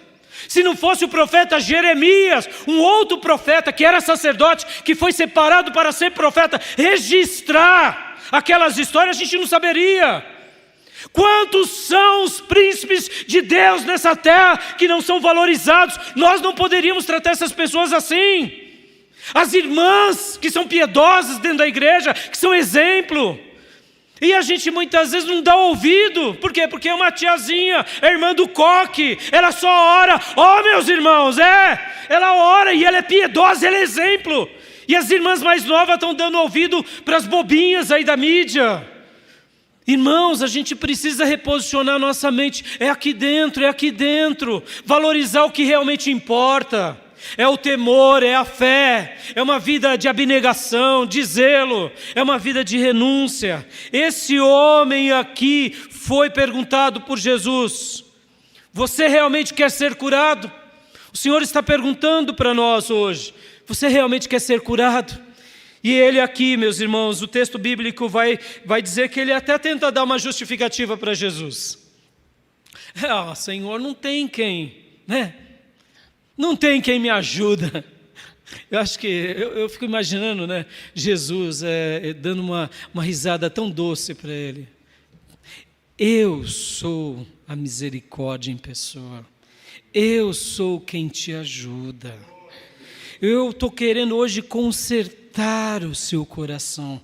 Se não fosse o profeta Jeremias, um outro profeta que era sacerdote, que foi separado para ser profeta, registrar aquelas histórias, a gente não saberia. Quantos são os príncipes de Deus nessa terra que não são valorizados? Nós não poderíamos tratar essas pessoas assim. As irmãs que são piedosas dentro da igreja, que são exemplo. E a gente muitas vezes não dá ouvido. Por quê? Porque é uma tiazinha, é irmã do coque, ela só ora. Meus irmãos, ela ora e ela é piedosa, ela é exemplo. E as irmãs mais novas estão dando ouvido para as bobinhas aí da mídia. Irmãos, a gente precisa reposicionar nossa mente. É aqui dentro. Valorizar o que realmente importa. É o temor, é a fé, é uma vida de abnegação, de zelo, é uma vida de renúncia. Esse homem aqui foi perguntado por Jesus: você realmente quer ser curado? O Senhor está perguntando para nós hoje: você realmente quer ser curado? E ele aqui, meus irmãos, o texto bíblico vai dizer que ele até tenta dar uma justificativa para Jesus. Senhor, não tem quem, né? Não tem quem me ajuda. Eu acho que, eu fico imaginando, né, Jesus dando uma risada tão doce para ele. Eu sou a misericórdia em pessoa. Eu sou quem te ajuda. Eu estou querendo hoje consertar o seu coração.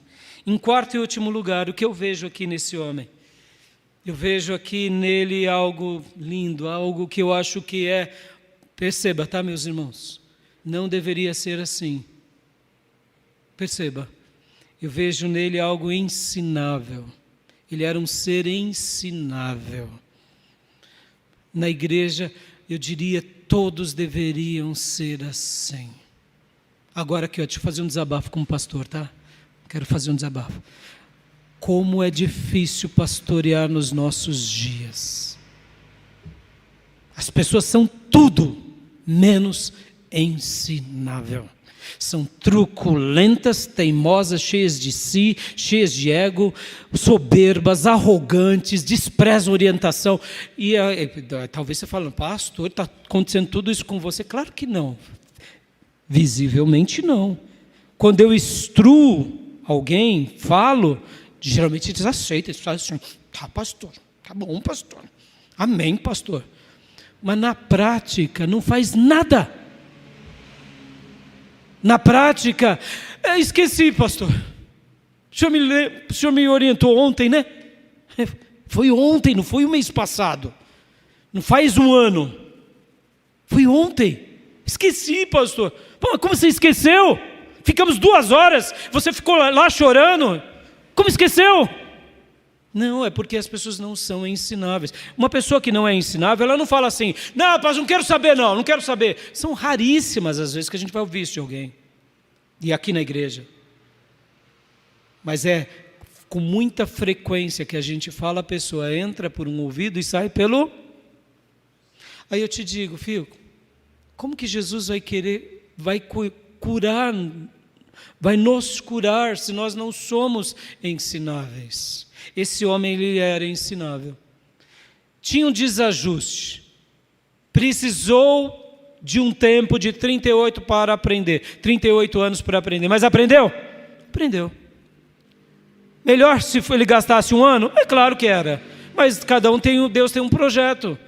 Em quarto e último lugar, o que eu vejo aqui nesse homem? Eu vejo aqui nele algo lindo, algo que eu acho que perceba, tá, meus irmãos? Não deveria ser assim. Perceba, eu vejo nele algo ensinável. Ele era um ser ensinável. Na igreja, eu diria, todos deveriam ser assim. Agora aqui, deixa eu fazer um desabafo como pastor, tá? Quero fazer um desabafo. Como é difícil pastorear nos nossos dias. As pessoas são tudo menos ensinável. São truculentas, teimosas, cheias de si, cheias de ego, soberbas, arrogantes, desprezam orientação. E talvez você fale: pastor, está acontecendo tudo isso com você? Claro que não. Visivelmente não. Quando eu instruo alguém, falo, geralmente eles aceitam, eles falam assim: tá, pastor, tá bom, pastor, amém, pastor. Mas na prática não faz nada. Na prática, esqueci, pastor. O senhor me orientou ontem, né? Foi ontem, não foi o mês passado. Não faz um ano. Foi ontem. Esqueci, pastor. Pô, mas como você esqueceu? Ficamos 2 horas, você ficou lá chorando. Como esqueceu? Não, é porque as pessoas não são ensináveis. Uma pessoa que não é ensinável, ela não fala assim, não, pastor, não quero saber não quero saber. São raríssimas as vezes que a gente vai ouvir isso de alguém. E aqui na igreja. Mas é com muita frequência que a gente fala, a pessoa entra por um ouvido e sai pelo... Aí eu te digo, filho, como que Jesus vai curar, vai nos curar se nós não somos ensináveis? Esse homem, ele era ensinável. Tinha um desajuste. Precisou de um tempo de 38 para aprender. 38 anos para aprender. Mas aprendeu? Aprendeu. Melhor se ele gastasse 1 ano? É claro que era. Mas Deus tem um projeto.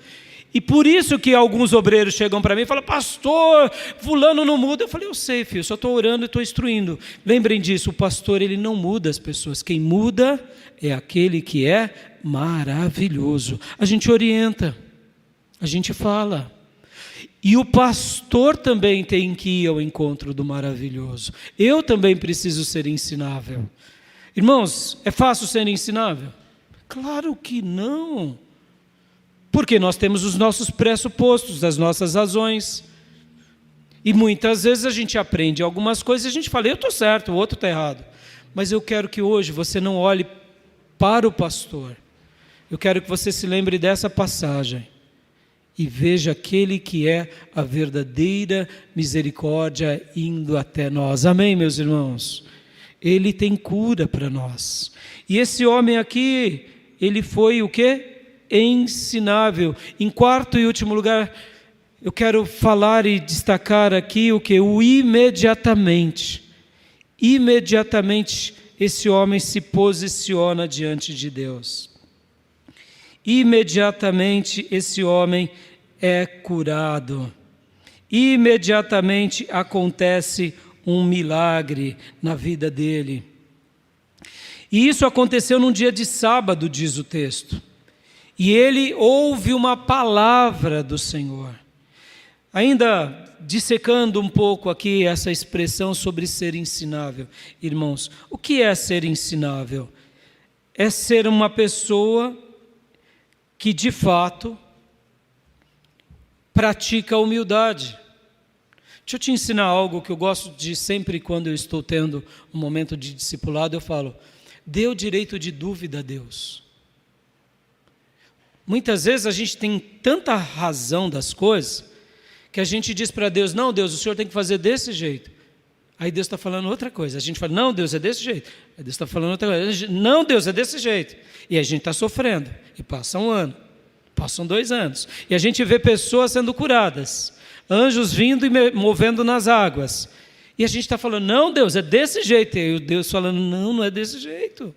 E por isso que alguns obreiros chegam para mim e falam, pastor, fulano não muda. Eu falei, eu sei, filho, só estou orando e estou instruindo. Lembrem disso, o pastor, ele não muda as pessoas. Quem muda é aquele que é maravilhoso. A gente orienta, a gente fala. E o pastor também tem que ir ao encontro do maravilhoso. Eu também preciso ser ensinável. Irmãos, é fácil ser ensinável? Claro que não. Porque nós temos os nossos pressupostos, as nossas razões. E muitas vezes a gente aprende algumas coisas e a gente fala, eu estou certo, o outro está errado. Mas eu quero que hoje você não olhe para o pastor. Eu quero que você se lembre dessa passagem. E veja aquele que é a verdadeira misericórdia indo até nós. Amém, meus irmãos? Ele tem cura para nós. E esse homem aqui, ele foi o quê? Ensinável. Em quarto e último lugar, eu quero falar e destacar aqui o que? O imediatamente. Imediatamente esse homem se posiciona diante de Deus. Imediatamente esse homem é curado. Imediatamente acontece um milagre na vida dele. E isso aconteceu num dia de sábado, diz o texto. E ele ouve uma palavra do Senhor. Ainda dissecando um pouco aqui essa expressão sobre ser ensinável. Irmãos, o que é ser ensinável? É ser uma pessoa que de fato pratica a humildade. Deixa eu te ensinar algo que eu gosto de sempre quando eu estou tendo um momento de discipulado, eu falo, dê o direito de dúvida a Deus. Muitas vezes a gente tem tanta razão das coisas, que a gente diz para Deus, não Deus, o Senhor tem que fazer desse jeito. Aí Deus está falando outra coisa. A gente fala, não Deus, é desse jeito. Aí Deus está falando outra coisa. Não Deus, é desse jeito. E a gente está sofrendo. E passa 1 ano, passam 2 anos. E a gente vê pessoas sendo curadas. Anjos vindo e movendo nas águas. E a gente está falando, não Deus, é desse jeito. E o Deus falando, não é desse jeito.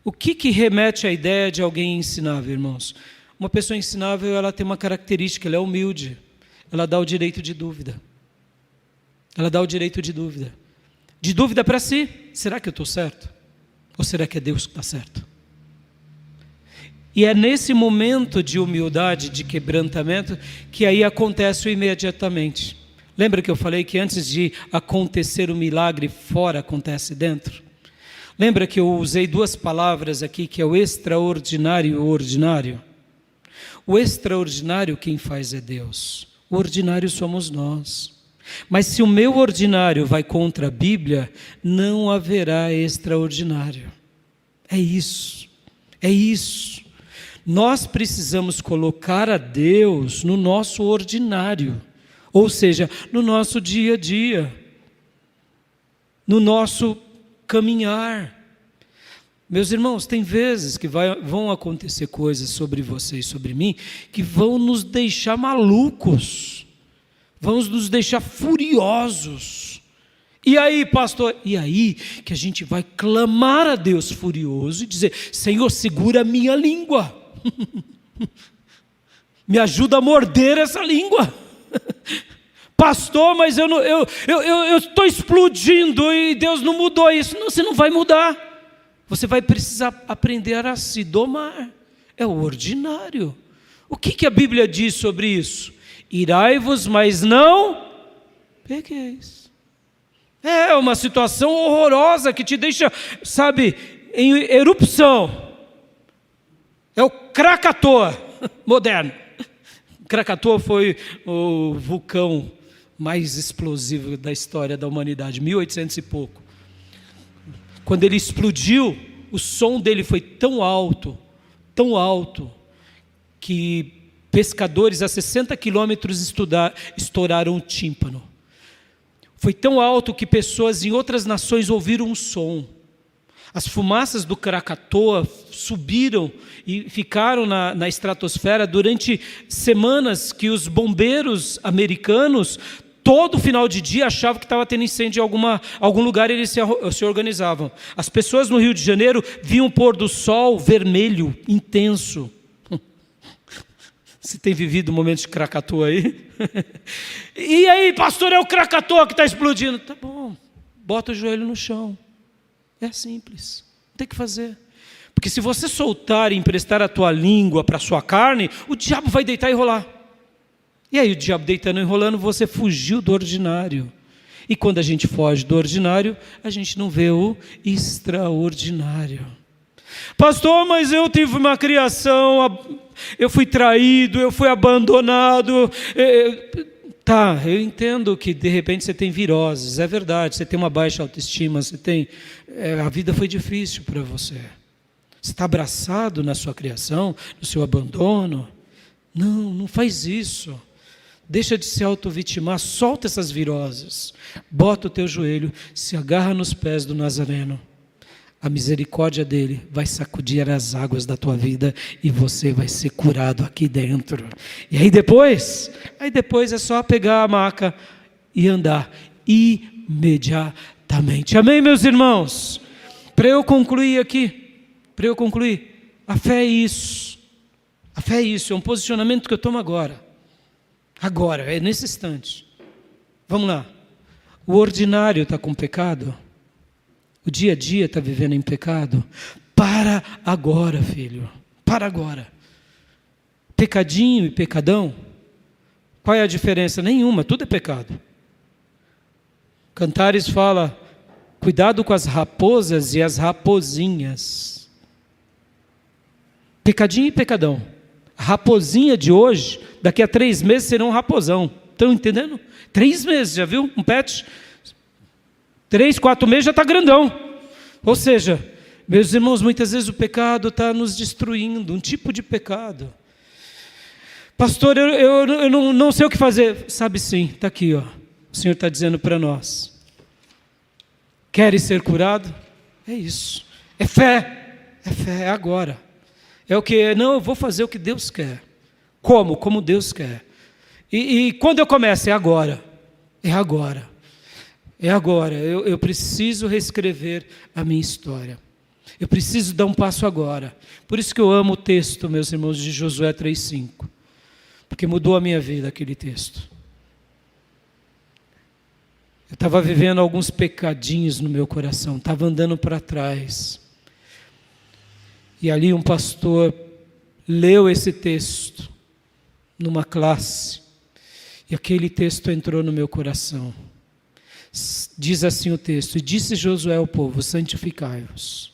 O que remete à ideia de alguém ensinável, irmãos? Uma pessoa ensinável, ela tem uma característica, ela é humilde. Ela dá o direito de dúvida. Ela dá o direito de dúvida. De dúvida para si, será que eu estou certo? Ou será que é Deus que está certo? E é nesse momento de humildade, de quebrantamento, que aí acontece o imediatamente. Lembra que eu falei que antes de acontecer o milagre fora, acontece dentro? Lembra que eu usei 2 palavras aqui, que é o extraordinário e o ordinário? O extraordinário quem faz é Deus. O ordinário somos nós. Mas se o meu ordinário vai contra a Bíblia, não haverá extraordinário. É isso. É isso. Nós precisamos colocar a Deus no nosso ordinário. Ou seja, no nosso dia a dia. No nosso caminhar. Meus irmãos, tem vezes que vão acontecer coisas sobre você e sobre mim que vão nos deixar malucos, vão nos deixar furiosos. E aí, pastor? E aí que a gente vai clamar a Deus furioso e dizer, Senhor, segura a minha língua. Me ajuda a morder essa língua. Pastor, mas eu estou explodindo e Deus não mudou isso. Não, você não vai mudar. Você vai precisar aprender a se domar. É o ordinário. O que a Bíblia diz sobre isso? Irai-vos, mas não pequeis. É uma situação horrorosa que te deixa, sabe, em erupção. É o Krakatoa moderno. Krakatoa foi o vulcão mais explosivo da história da humanidade, 1800 e pouco. Quando ele explodiu, o som dele foi tão alto, que pescadores a 60 quilômetros estouraram o tímpano. Foi tão alto que pessoas em outras nações ouviram um som. As fumaças do Krakatoa subiram e ficaram na estratosfera durante semanas, que os bombeiros americanos, todo final de dia, achavam que estava tendo incêndio em algum lugar, e eles se organizavam. As pessoas no Rio de Janeiro viam o pôr do sol vermelho, intenso. Você tem vivido momentos de Krakatoa aí? E aí, pastor, é o Krakatoa que está explodindo. Tá bom, bota o joelho no chão. É simples, não tem o que fazer. Porque se você soltar e emprestar a tua língua para a sua carne, o diabo vai deitar e rolar. E aí o diabo deitando e enrolando, você fugiu do ordinário. E quando a gente foge do ordinário, a gente não vê o extraordinário. Pastor, mas eu tive uma criação, eu fui traído, eu fui abandonado. Tá, eu entendo que de repente você tem viroses, é verdade, você tem uma baixa autoestima, a vida foi difícil para você. Você está abraçado na sua criação, no seu abandono. Não faz isso. Deixa de se auto-vitimar, solta essas viroses. Bota o teu joelho, se agarra nos pés do Nazareno. A misericórdia dele vai sacudir as águas da tua vida e você vai ser curado aqui dentro. E aí depois é só pegar a maca e andar imediatamente. Amém, meus irmãos? Para eu concluir aqui, a fé é isso. A fé é isso, é um posicionamento que eu tomo agora. Agora, é nesse instante. Vamos lá. O ordinário está com pecado? O dia a dia está vivendo em pecado? Para agora, filho. Para agora. Pecadinho e pecadão, qual é a diferença? Nenhuma, tudo é pecado. Cantares fala, cuidado com as raposas e as raposinhas. Pecadinho e pecadão. A raposinha de hoje, daqui a 3 meses será um raposão. Estão entendendo? 3 meses, já viu? Um pet... 3, 4 meses já está grandão. Ou seja, meus irmãos, muitas vezes o pecado está nos destruindo, um tipo de pecado. Pastor, eu não sei o que fazer. Sabe sim, está aqui, ó. O Senhor está dizendo para nós. Queres ser curado? É isso. É fé, é agora. É o que? Não, eu vou fazer o que Deus quer. Como? Como Deus quer. E quando eu começo? É agora. É agora. É agora, eu preciso reescrever a minha história. Eu preciso dar um passo agora. Por isso que eu amo o texto, meus irmãos, de Josué 3,5. Porque mudou a minha vida aquele texto. Eu estava vivendo alguns pecadinhos no meu coração, estava andando para trás. E ali um pastor leu esse texto numa classe. E aquele texto entrou no meu coração. Diz assim o texto: e disse Josué ao povo, santificai-vos,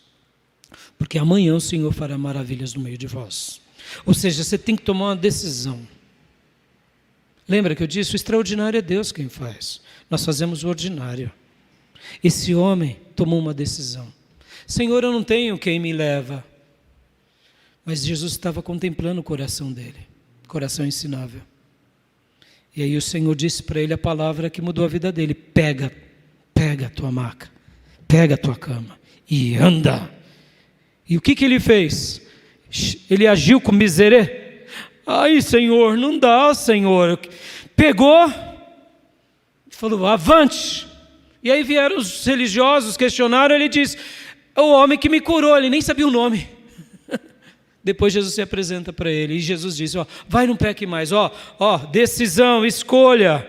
porque amanhã o Senhor fará maravilhas no meio de vós. Ou seja, você tem que tomar uma decisão. Lembra que eu disse, o extraordinário é Deus quem faz, nós fazemos o ordinário. Esse homem tomou uma decisão. Senhor, eu não tenho quem me leva. Mas Jesus estava contemplando o coração dele, coração ensinável. E aí o Senhor disse para ele a palavra que mudou a vida dele: pega a tua maca, pega a tua cama e anda. E o que ele fez? Ele agiu com miserê. Ai, Senhor, não dá, Senhor. Pegou, falou, avante. E aí vieram os religiosos, questionaram, ele disse, o homem que me curou, ele nem sabia o nome. Depois Jesus se apresenta para ele, e Jesus diz, vai, não peque mais, decisão, escolha,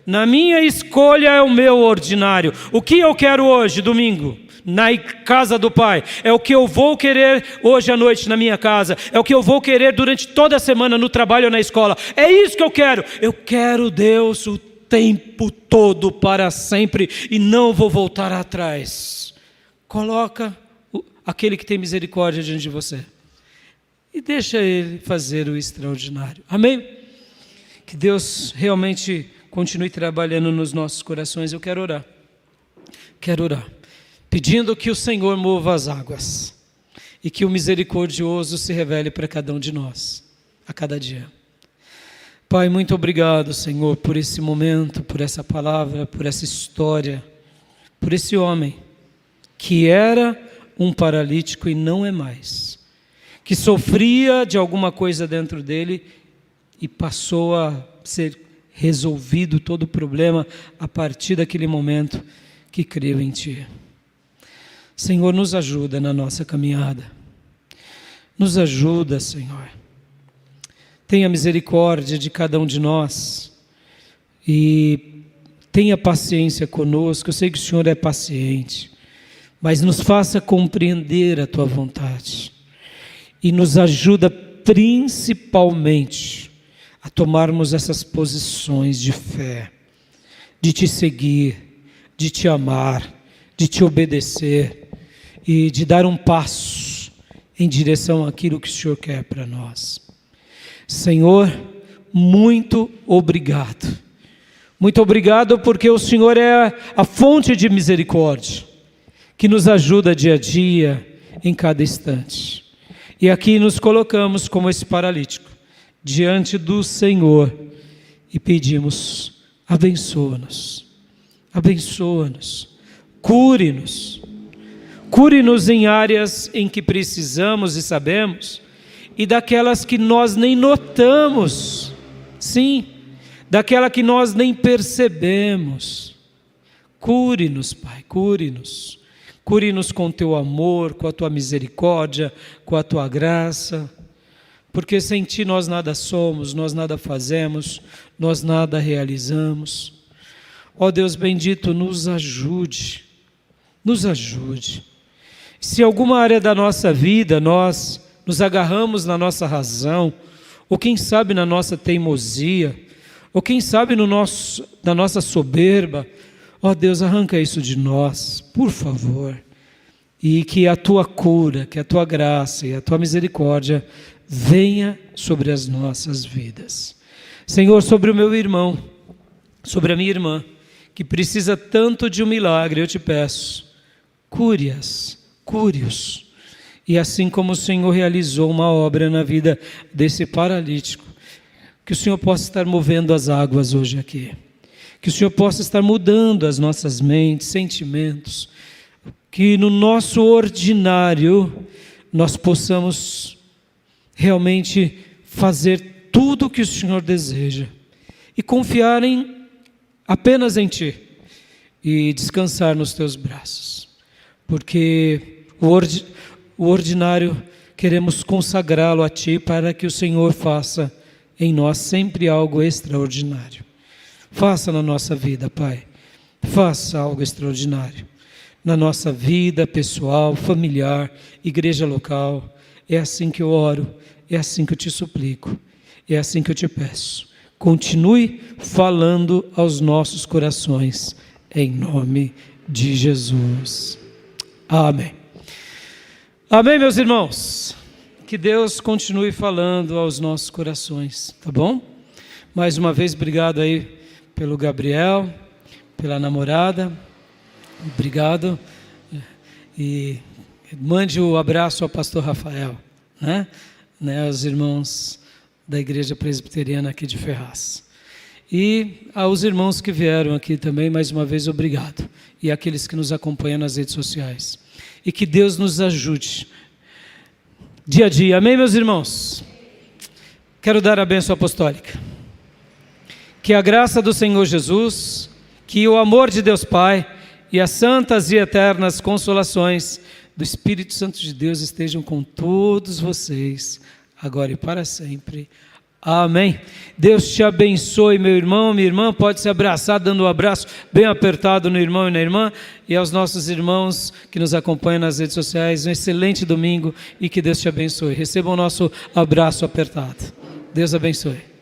Na minha escolha é o meu ordinário. O que eu quero hoje, domingo, na casa do Pai? É o que eu vou querer hoje à noite na minha casa. É o que eu vou querer durante toda a semana no trabalho ou na escola. É isso que eu quero. Eu quero Deus o tempo todo, para sempre, e não vou voltar atrás. Coloca aquele que tem misericórdia diante de você e deixa Ele fazer o extraordinário. Amém? Que Deus realmente continue trabalhando nos nossos corações. Eu quero orar, pedindo que o Senhor mova as águas e que o misericordioso se revele para cada um de nós, a cada dia. Pai, muito obrigado, Senhor, por esse momento, por essa palavra, por essa história, por esse homem que era um paralítico e não é mais, que sofria de alguma coisa dentro dele e passou a ser resolvido todo o problema a partir daquele momento que creu em Ti. Senhor, nos ajuda na nossa caminhada, nos ajuda, Senhor. Tenha misericórdia de cada um de nós e tenha paciência conosco. Eu sei que o Senhor é paciente, mas nos faça compreender a Tua vontade e nos ajuda principalmente a tomarmos essas posições de fé, de Te seguir, de Te amar, de Te obedecer e de dar um passo em direção àquilo que o Senhor quer para nós. Senhor, muito obrigado. Muito obrigado porque o Senhor é a fonte de misericórdia que nos ajuda dia a dia, em cada instante. E aqui nos colocamos como esse paralítico diante do Senhor e pedimos: abençoa-nos, abençoa-nos, cure-nos em áreas em que precisamos e sabemos, e daquelas que nós nem notamos, sim, daquela que nós nem percebemos. Cure-nos, Pai, cure-nos com Teu amor, com a Tua misericórdia, com a Tua graça, porque sem Ti nós nada somos, nós nada fazemos, nós nada realizamos. Ó Deus bendito, nos ajude, nos ajude. Se alguma área da nossa vida nós nos agarramos na nossa razão, ou quem sabe na nossa teimosia, ou quem sabe na nossa soberba, ó Deus, arranca isso de nós, por favor, e que a Tua cura, que a Tua graça e a Tua misericórdia venha sobre as nossas vidas. Senhor, sobre o meu irmão, sobre a minha irmã, que precisa tanto de um milagre, eu Te peço, cure-as, cure-os. E assim como o Senhor realizou uma obra na vida desse paralítico, que o Senhor possa estar movendo as águas hoje aqui. Que o Senhor possa estar mudando as nossas mentes, sentimentos. Que no nosso ordinário nós possamos realmente fazer tudo o que o Senhor deseja. E confiar apenas em Ti. E descansar nos Teus braços. Porque o ordinário queremos consagrá-lo a Ti para que o Senhor faça em nós sempre algo extraordinário. Faça na nossa vida, Pai. Faça algo extraordinário. Na nossa vida pessoal, familiar, igreja local. É assim que eu oro, é assim que eu Te suplico, é assim que eu Te peço. Continue falando aos nossos corações, em nome de Jesus. Amém. Amém, meus irmãos. Que Deus continue falando aos nossos corações, tá bom? Mais uma vez, obrigado aí pelo Gabriel, pela namorada, obrigado. E mande o abraço ao pastor Rafael, né? Os irmãos da Igreja Presbiteriana aqui de Ferraz. E aos irmãos que vieram aqui também, mais uma vez, obrigado. E àqueles que nos acompanham nas redes sociais. E que Deus nos ajude dia a dia. Amém, meus irmãos? Quero dar a bênção apostólica. Que a graça do Senhor Jesus, que o amor de Deus Pai e as santas e eternas consolações do Espírito Santo de Deus estejam com todos vocês, agora e para sempre. Amém. Deus te abençoe, meu irmão, minha irmã. Pode se abraçar, dando um abraço bem apertado no irmão e na irmã. E aos nossos irmãos que nos acompanham nas redes sociais, um excelente domingo e que Deus te abençoe. Receba o nosso abraço apertado. Deus abençoe.